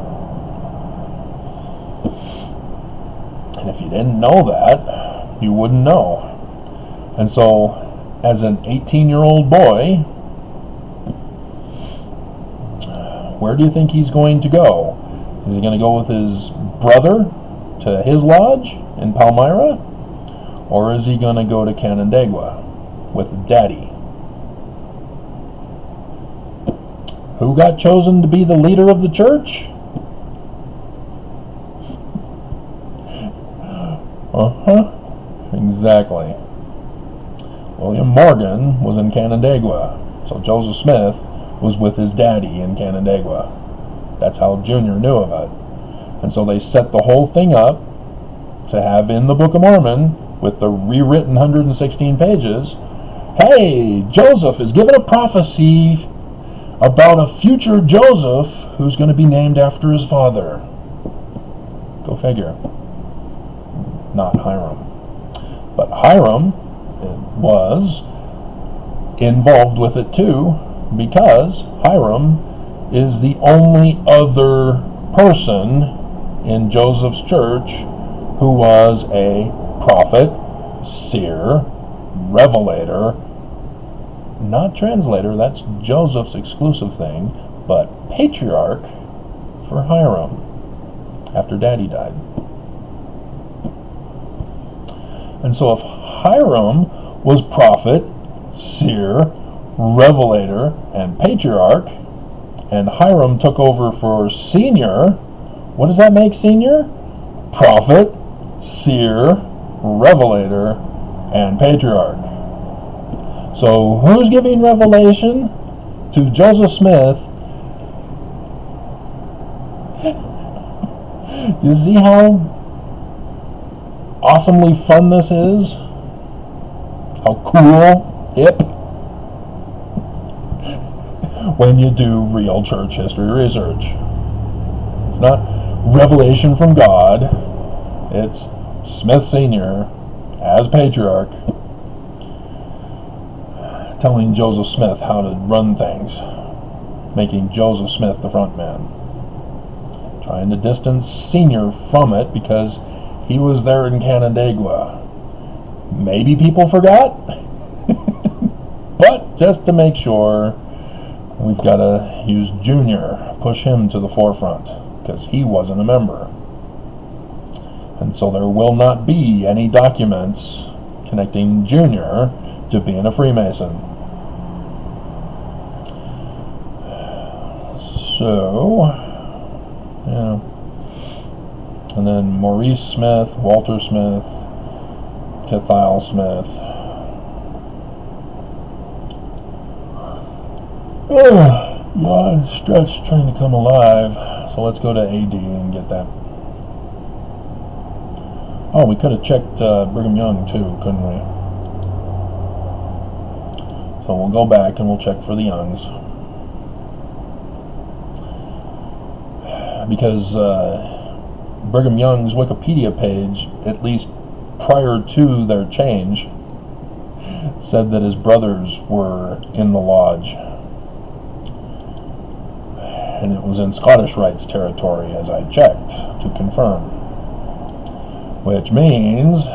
And if you didn't know that, you wouldn't know. And so, as an 18-year-old boy, where do you think he's going to go? Is he going to go with his brother to his lodge in Palmyra? Or is he going to go to Canandaigua with Daddy? Who got chosen to be the leader of the church? Exactly. William Morgan was in Canandaigua, so Joseph Smith was with his daddy in Canandaigua. That's how Junior knew of it. And so they set the whole thing up to have in the Book of Mormon, with the rewritten 116 pages, hey, Joseph is given a prophecy about a future Joseph who's going to be named after his father. Go figure. Not Hiram. But Hiram was involved with it too, because Hiram is the only other person in Joseph's church who was a prophet, seer, revelator, not translator, that's Joseph's exclusive thing, but patriarch for Hiram after Daddy died. And so if Hiram was prophet, seer, revelator, and patriarch, and Hiram took over for senior, what does that make senior? Prophet, seer, revelator, and patriarch. So who's giving revelation to Joseph Smith? Do you see how awesomely fun this is? How cool, hip? When you do real church history research. It's not revelation from God. It's Smith Sr. as patriarch telling Joseph Smith how to run things. making Joseph Smith the front man. Trying to distance Senior from it because he was there in Canandaigua. Maybe people forgot, but just to make sure, we've got to use Junior, push him to the forefront, because he wasn't a member. And so there will not be any documents connecting Junior to being a Freemason. So, yeah. And then Maurice Smith, Walter Smith, Kethiel Smith. Yeah, stretch trying to come alive. So let's go to AD and get that. Oh, we could have checked Brigham Young too, couldn't we? So we'll go back and we'll check for the Youngs. Because Brigham Young's Wikipedia page, at least prior to their change, said that his brothers were in the lodge. And it was in Scottish Rites territory, as I checked to confirm. Which means,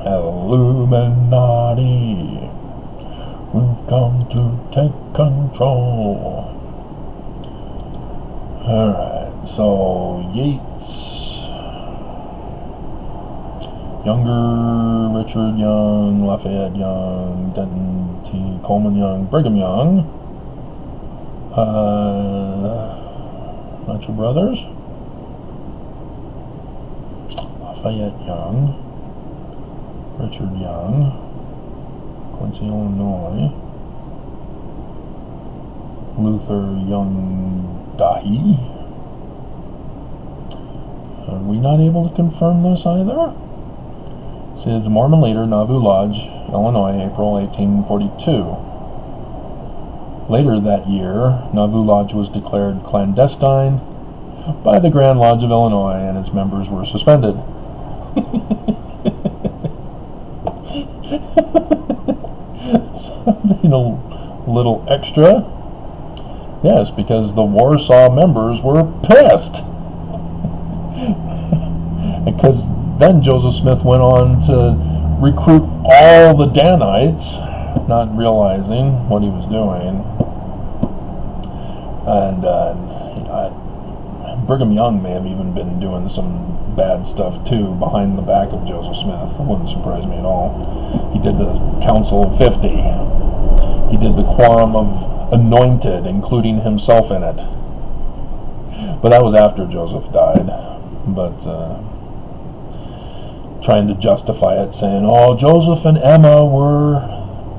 Illuminati, we've come to take control. Alright, so Yates, Younger, Richard Young, Lafayette Young, Denton T. Coleman Young, Brigham Young. Not your brothers? Lafayette Young, Richard Young, Quincy, Illinois, Luther Young Dahi. Are we not able to confirm this either? Says Mormon leader, Nauvoo Lodge, Illinois, April 1842. Later that year, Nauvoo Lodge was declared clandestine by the Grand Lodge of Illinois, and its members were suspended. Something a little extra. Yes, because the Warsaw members were pissed. Because then Joseph Smith went on to recruit all the Danites, not realizing what he was doing. And Brigham Young may have even been doing some bad stuff too behind the back of Joseph Smith. It wouldn't surprise me at all. He did the Council of 50. He did the Quorum of Anointed, including himself in it. But that was after Joseph died. But trying to justify it, saying, "Oh, Joseph and Emma were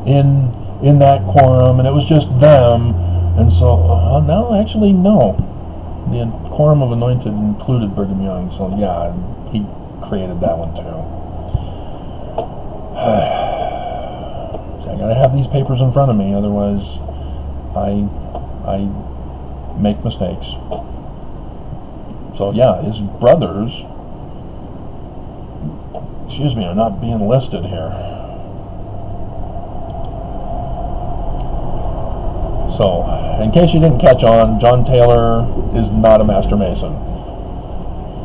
in that quorum, and it was just them." And so, no, actually, no. The Quorum of Anointed included Brigham Young, so yeah, he created that one too. So I gotta have these papers in front of me, otherwise I make mistakes. So yeah, his brothers, are not being listed here. So, in case you didn't catch on, John Taylor is not a Master Mason.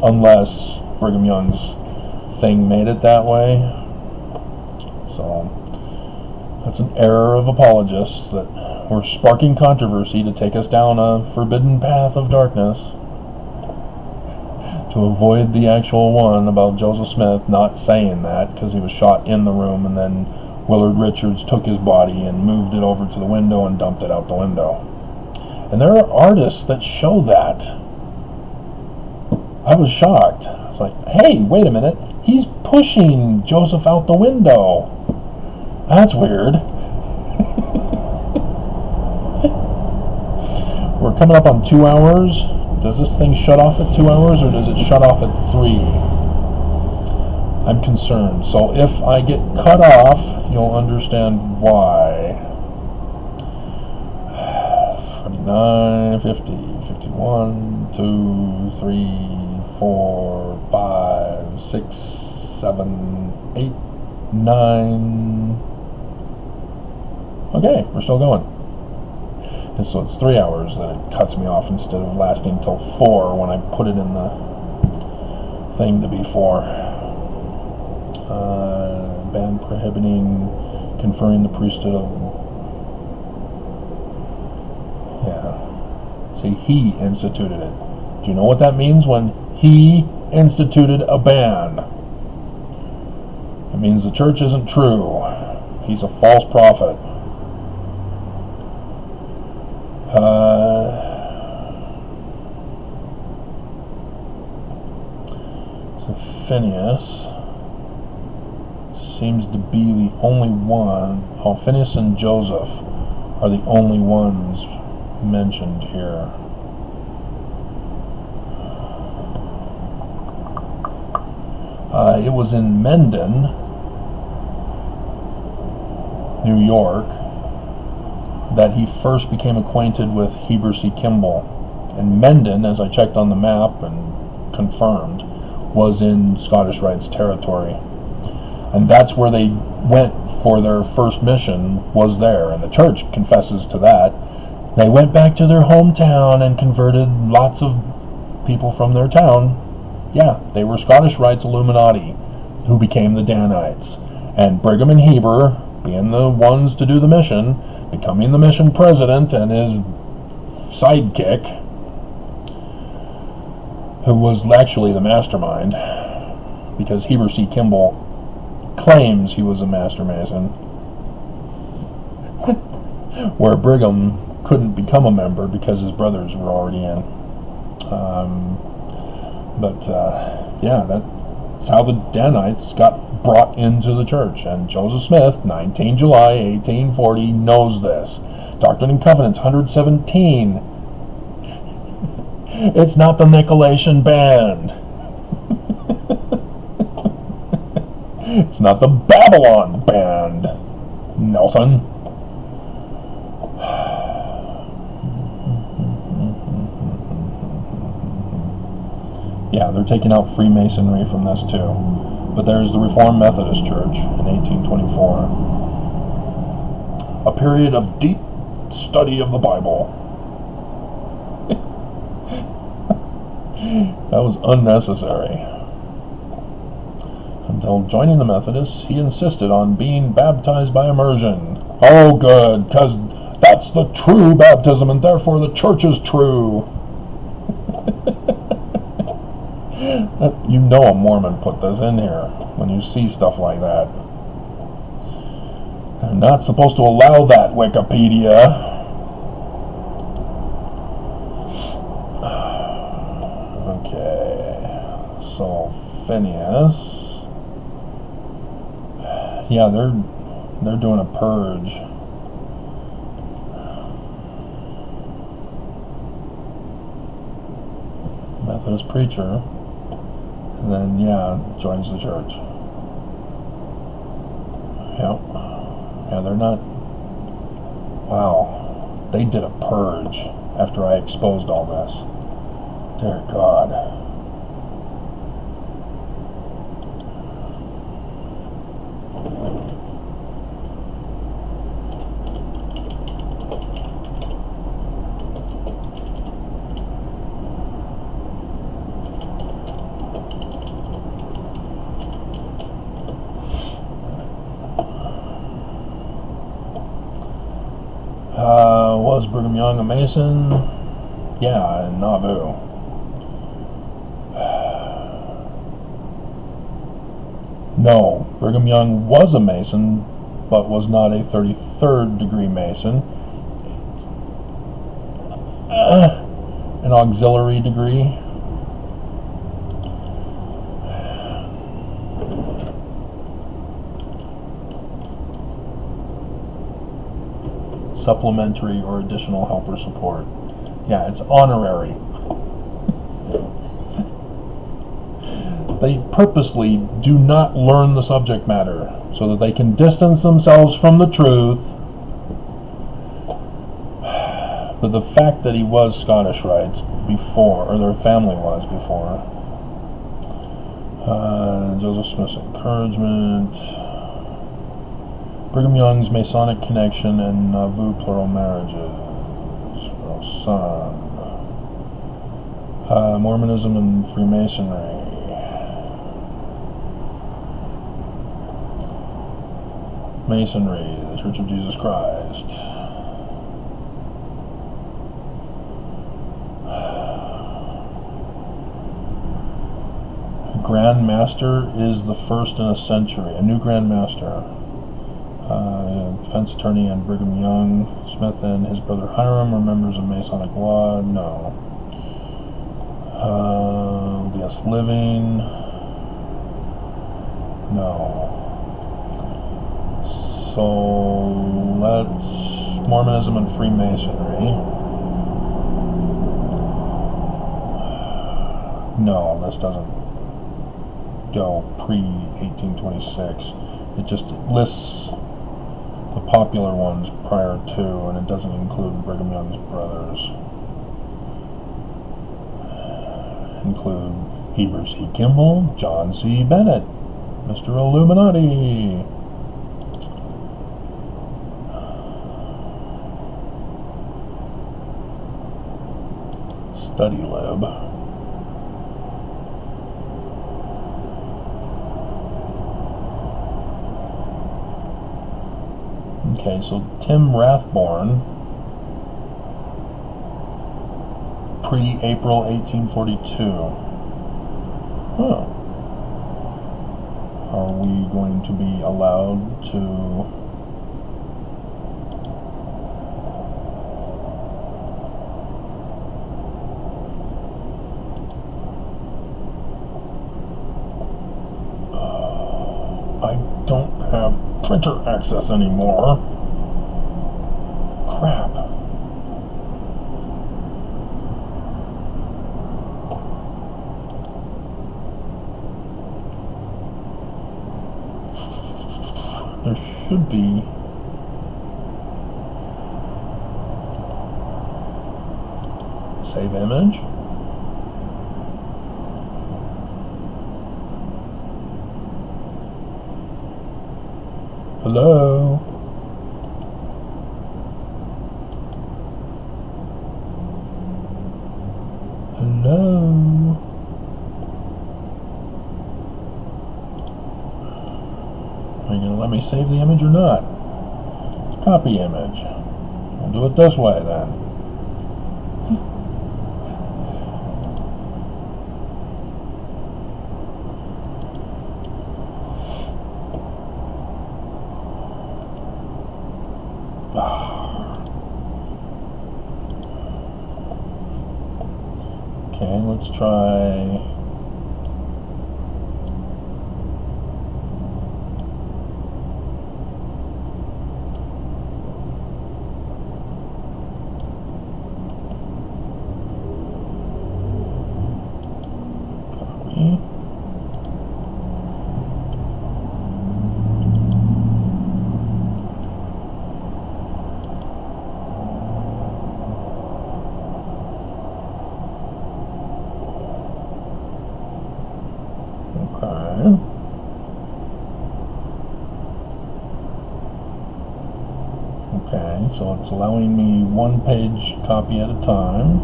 Unless Brigham Young's thing made it that way. So, that's an error of apologists that were sparking controversy to take us down a forbidden path of darkness. To avoid the actual one about Joseph Smith not saying that because he was shot in the room, and then Willard Richards took his body and moved it over to the window and dumped it out the window. And there are artists that show that. I was shocked. I was like, hey, wait a minute. He's pushing Joseph out the window. That's weird. We're coming up on 2 hours. Does this thing shut off at 2 hours, or does it shut off at 3? I'm concerned. So if I get cut off, you'll understand why. 49, 50, 51, 2, 3, 4, 5, 6, 7, 8, 9. Okay, we're still going. And so it's 3 hours that it cuts me off instead of lasting till 4 when I put it in the thing to be 4. Ban prohibiting conferring the priesthood of... Yeah. See, he instituted it. Do you know what that means when he instituted a ban? It means the church isn't true. He's a false prophet. So Phineas seems to be the only one. Oh, Phineas and Joseph are the only ones mentioned here. It was in Mendon, New York, that he first became acquainted with Heber C. Kimball. And Mendon, as I checked on the map and confirmed, was in Scottish Rites territory. And that's where they went for their first mission, was there. And the church confesses to that. They went back to their hometown and converted lots of people from their town. Yeah, they were Scottish Rites Illuminati who became the Danites. And Brigham and Heber, being the ones to do the mission, becoming the mission president and his sidekick, who was actually the mastermind, because Heber C. Kimball claims he was a master mason, where Brigham couldn't become a member because his brothers were already in. Yeah, that's how the Danites got brought into the church. And Joseph Smith, 19 July 1840, knows this. Doctrine and Covenants 117. It's not the Nicolaitan band. It's not the Babylon band, Nelson. Yeah, they're taking out Freemasonry from this too. But there's the Reformed Methodist Church in 1824. A period of deep study of the Bible. That was unnecessary. Until joining the Methodists, he insisted on being baptized by immersion. Oh, good, because that's the true baptism, and therefore the church is true. You know a Mormon put this in here when you see stuff like that. They're not supposed to allow that, Wikipedia. Okay, so Phineas. Yeah, they're doing a purge. Methodist preacher. And then, yeah, joins the church. Yep. Yeah, they're not... Wow. They did a purge after I exposed all this. Dear God. Was Brigham Young a Mason? Yeah, in Nauvoo. No, Brigham Young was a Mason, but was not a 33rd degree Mason. An auxiliary degree. Supplementary or additional helper support. Yeah, it's honorary. They purposely do not learn the subject matter so that they can distance themselves from the truth. But the fact that he was Scottish Rites before, or their family was before, Joseph Smith's encouragement, Brigham Young's Masonic connection, and Nauvoo plural marriages. son. Mormonism and Freemasonry. Masonry, the Church of Jesus Christ. Grand Master is the first in a century. A new Grand Master. Defense attorney and Brigham Young. Smith and his brother Hiram are members of Masonic law. No. LDS living. No. So let's Mormonism and Freemasonry. No, this doesn't go pre-1826. It just lists the popular ones prior to, and it doesn't include Brigham Young's brothers. Include Heber C. Kimball, John C. Bennett, Mr. Illuminati. Study Lib. Okay, so Tim Rathborn, pre-April 1842. Huh. Are we going to be allowed to I don't have printer access anymore. Crap. There should be save image. Hello? Hello? Are you going to let me save the image or not? Copy image. We'll do it this way then. Okay, let's try. Copy. Okay, so it's allowing me one page copy at a time.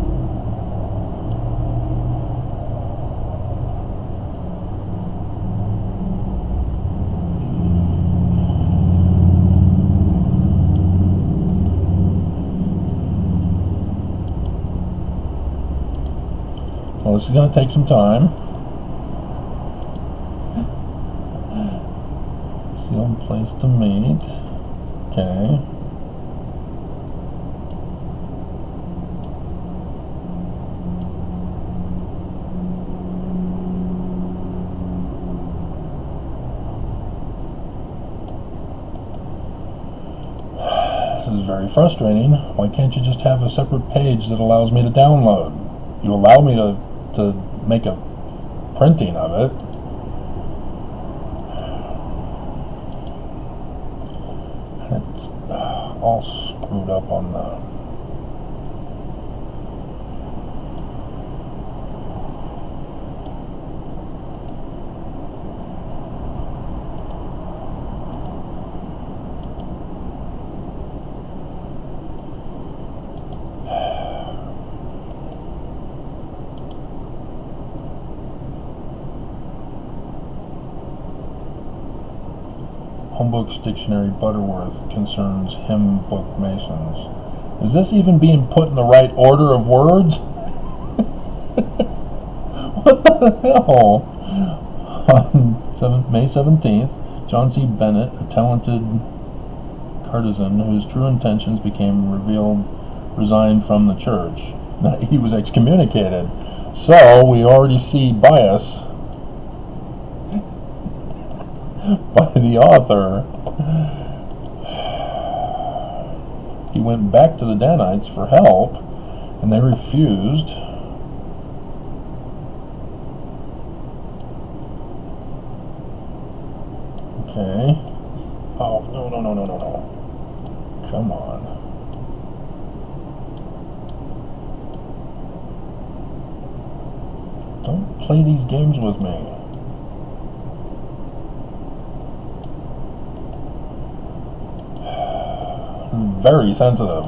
Well, this is going to take some time. Sealed place to meet. Okay. This is very frustrating. Why can't you just have a separate page that allows me to download? You allow me to make a printing of it. It's all screwed up on the... Home Books Dictionary Butterworth concerns hymn book masons. Is this even being put in the right order of words? What the hell? On May 17th, John C. Bennett, a talented partisan whose true intentions became revealed, resigned from the church. He was excommunicated. So we already see bias by the author. He went back to the Danites for help, and they refused. Okay. Oh, no. Come on. Don't play these games with me. I'm very sensitive.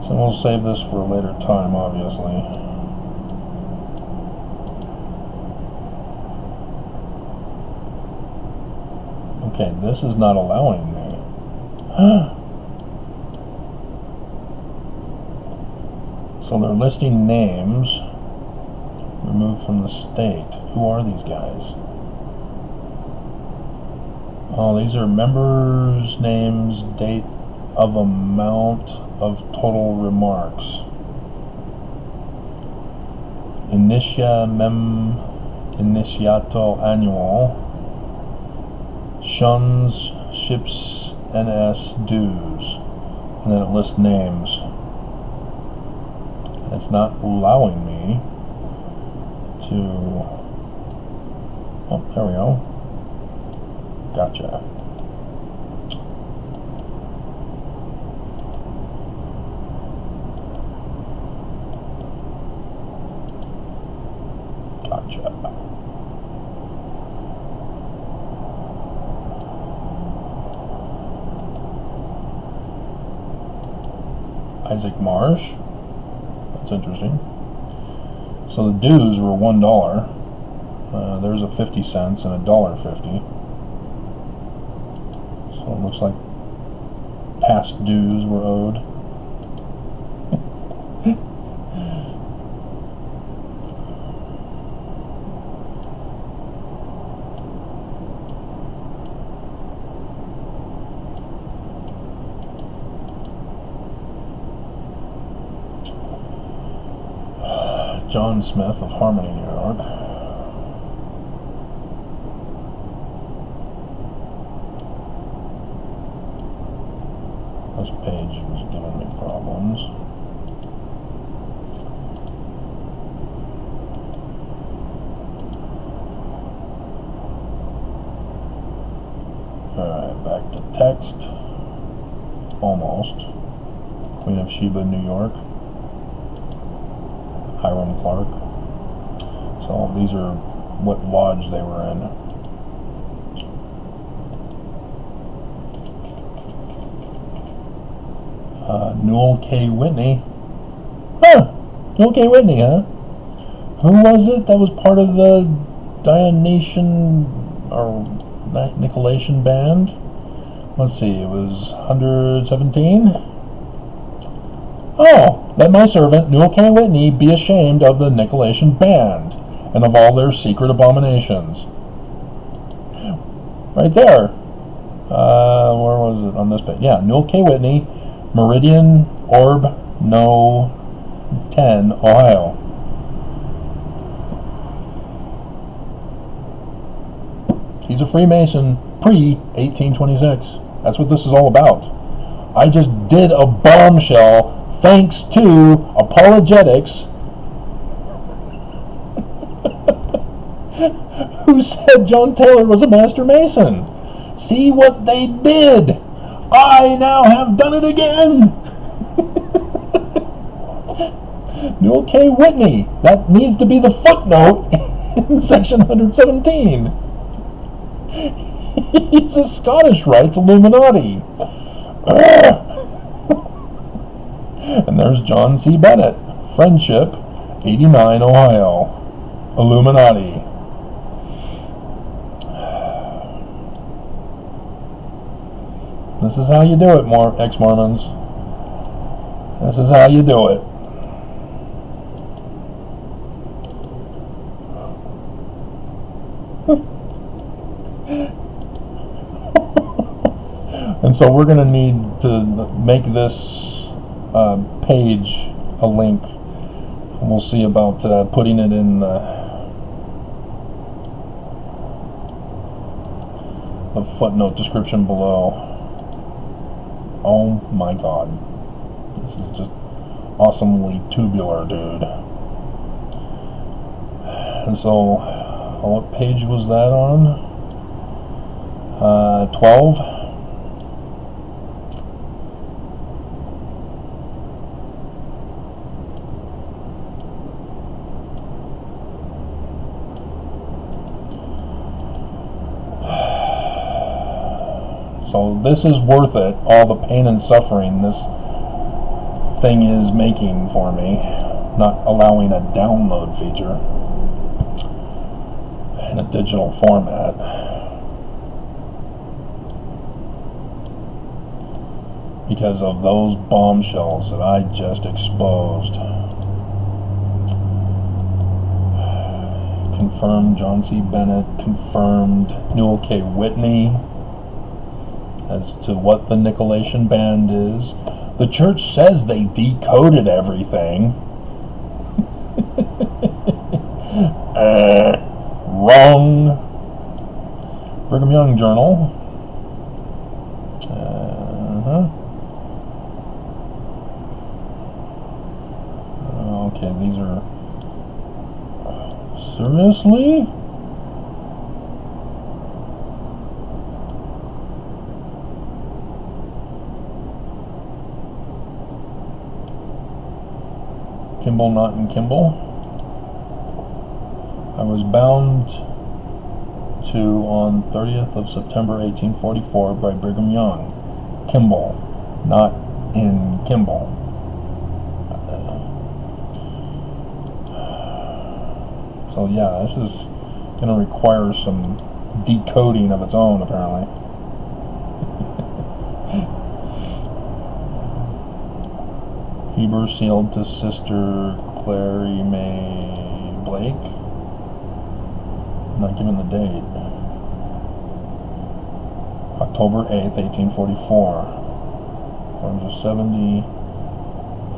So we'll save this for a later time, obviously. Okay, this is not allowing me. So they're listing names removed from the state. Who are these guys? Oh, these are members' names, date of amount of total remarks. Initia mem initiato annual. Shuns ships NS dues. And then it lists names. And it's not allowing me to... Oh, there we go. Gotcha. Isaac Marsh. That's interesting. So the dues were $1. There's a 50 cents and $1.50. So it looks like past dues were owed. John Smith of Harmony, New York. This page was giving me problems. Alright, back to text. Almost. Queen of Sheba, New York. Hiram Clark. So these are what lodge they were in. Newell K. Whitney. Huh! Newell K. Whitney, huh? Who was it that was part of the Dionysian or Nicolaitan band? Let's see, it was 117? Oh! Let my servant, Newell K. Whitney, be ashamed of the Nicolaitan band and of all their secret abominations. Right there. Where was it on this page? Yeah, Newell K. Whitney, Meridian Orb No 10, Ohio. He's a Freemason pre-1826. That's what this is all about. I just did a bombshell thanks to Apologetics, who said John Taylor was a Master Mason. See what they did. I now have done it again. Newell K. Whitney. That needs to be the footnote in section 117. He's a Scottish Rites Illuminati. And there's John C. Bennett. Friendship, 89, Ohio. Illuminati. This is how you do it, ex-Mormons. This is how you do it. And so we're going to need to make this page a link. And we'll see about putting it in the footnote description below. Oh my god. This is just awesomely tubular, dude. And so, what page was that on? 12? So this is worth it, all the pain and suffering this thing is making for me, not allowing a download feature in a digital format. Because of those bombshells that I just exposed. Confirmed John C. Bennett, confirmed Newell K. Whitney as to what the Nicolaitan band is. The church says they decoded everything. Wrong. Brigham Young Journal. Okay, these are... Seriously? Kimball, Knott, and Kimball. I was bound to on 30th of September 1844 by Brigham Young. Kimball, not in Kimball. So yeah, this is going to require some decoding of its own, apparently. Heber sealed to Sister Clary May Blake. Not given the date. October 8th, 1844. 470.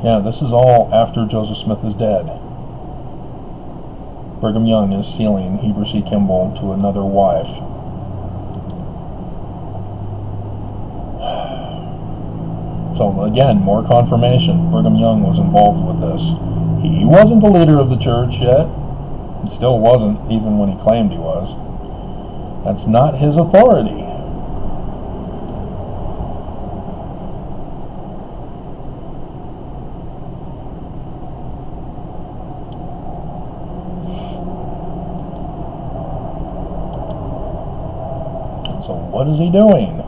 Yeah, this is all after Joseph Smith is dead. Brigham Young is sealing Heber C. Kimball to another wife. So again, more confirmation. Brigham Young was involved with this. He wasn't the leader of the church yet. He still wasn't, even when he claimed he was. That's not his authority. So what is he doing?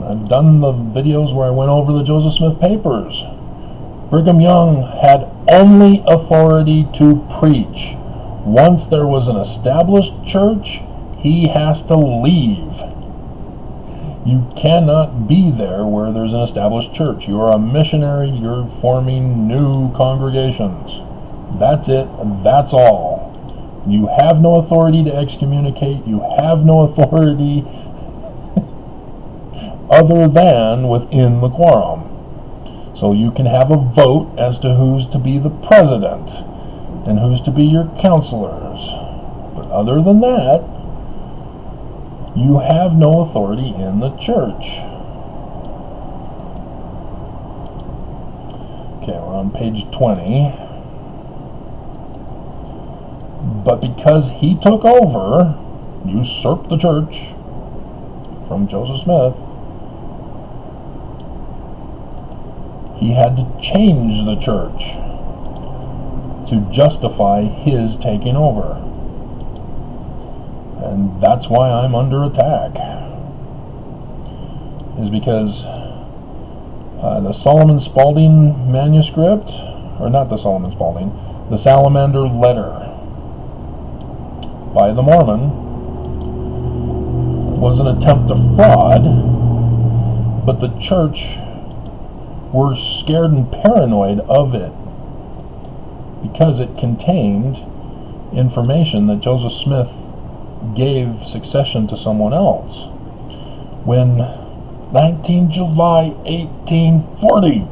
I've done the videos where I went over the Joseph Smith papers. Brigham Young had only authority to preach. Once there was an established church, he has to leave. You cannot be there where there's an established church. You are a missionary, you're forming new congregations. That's it, that's all. You have no authority to excommunicate, you have no authority other than within the quorum. So you can have a vote as to who's to be the president and who's to be your counselors. But other than that, you have no authority in the church. Okay, we're on page 20. But because he took over, usurped the church from Joseph Smith, he had to change the church to justify his taking over. And that's why I'm under attack. Is because the Solomon Spaulding manuscript, or not the Solomon Spaulding, the Salamander letter by the Mormon was an attempt to fraud, but the church were scared and paranoid of it because it contained information that Joseph Smith gave succession to someone else. When 19 July 1840,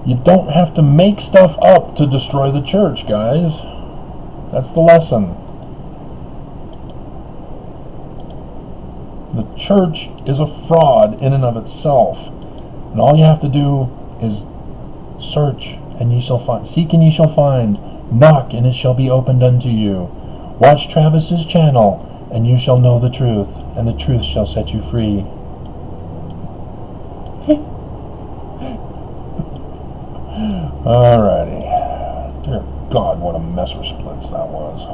you don't have to make stuff up to destroy the church, guys. That's the lesson. The church is a fraud in and of itself. And all you have to do is search, and ye shall find. Seek, and ye shall find. Knock, and it shall be opened unto you. Watch Travis's channel, and you shall know the truth, and the truth shall set you free. Alrighty. Dear God, what a messer splits that was.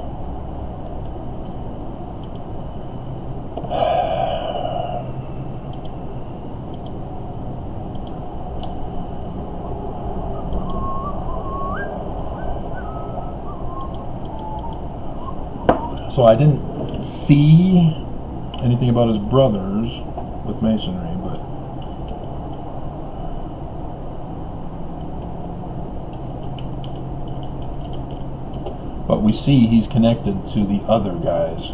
So I didn't see anything about his brothers with Masonry, but we see he's connected to the other guys.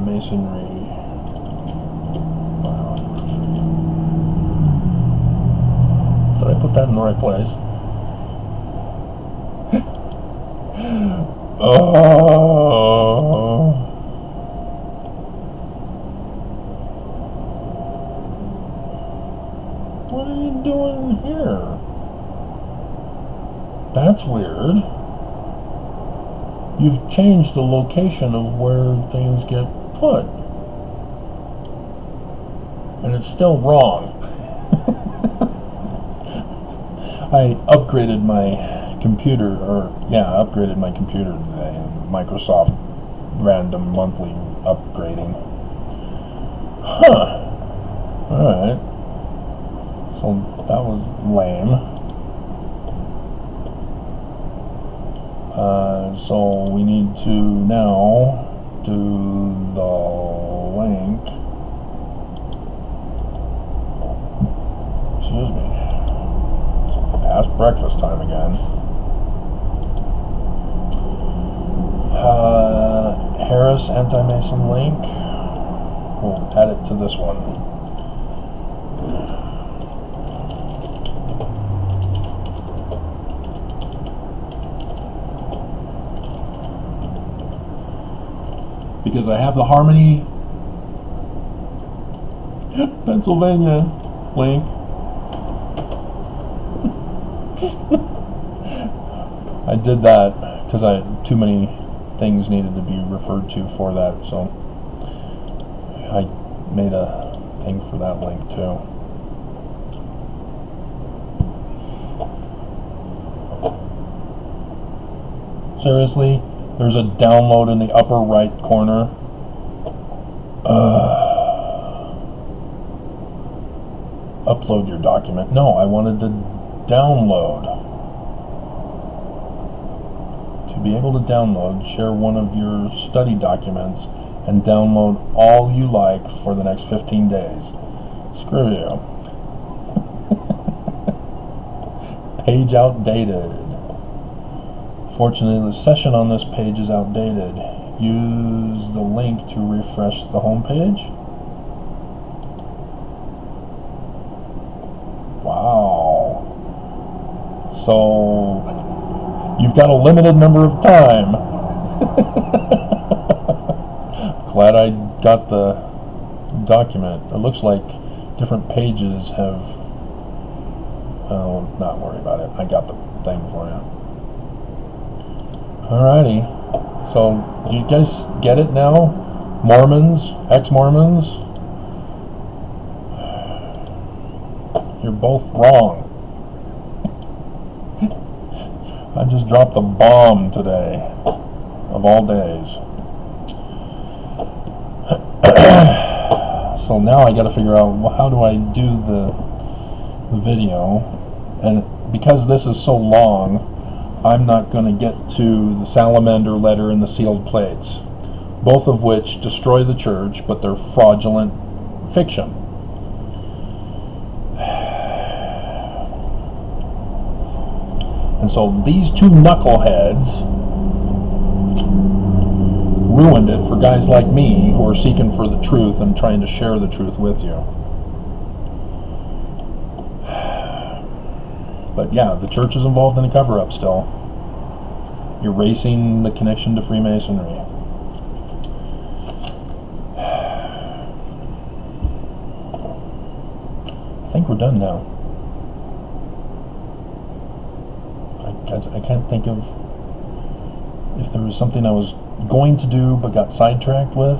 Masonry biography. Did I put that in the right place? What are you doing here? That's weird. You've changed the location of where things get put. And it's still wrong. I upgraded my computer, upgraded my computer today. Microsoft random monthly upgrading. Huh. Alright. So that was lame. So we need to now do the link. Excuse me. It's past breakfast time again. Harris Anti-Mason link. We'll add it to this one. Because I have the Harmony, Pennsylvania link. I did that because too many things needed to be referred to for that, so I made a thing for that link too. Seriously? There's a download in the upper right corner. Upload your document. No, I wanted to download. To be able to download, share one of your study documents and download all you like for the next 15 days. Screw you. Page outdated. Fortunately, the session on this page is outdated. Use the link to refresh the home page. Wow. So, you've got a limited number of time. Glad I got the document. It looks like different pages have... Oh, not worry about it. I got the thing for you. Alrighty, so do you guys get it now? Mormons, ex-Mormons? You're both wrong. I just dropped the bomb today, of all days. So now I got to figure out, well, how do I do the video? And because this is so long, I'm not going to get to the salamander letter and the sealed plates, both of which destroy the church, but they're fraudulent fiction. And so these two knuckleheads ruined it for guys like me who are seeking for the truth and trying to share the truth with you. But yeah, the church is involved in a cover-up still, erasing the connection to Freemasonry. I think we're done now. I can't think of if there was something I was going to do but got sidetracked with.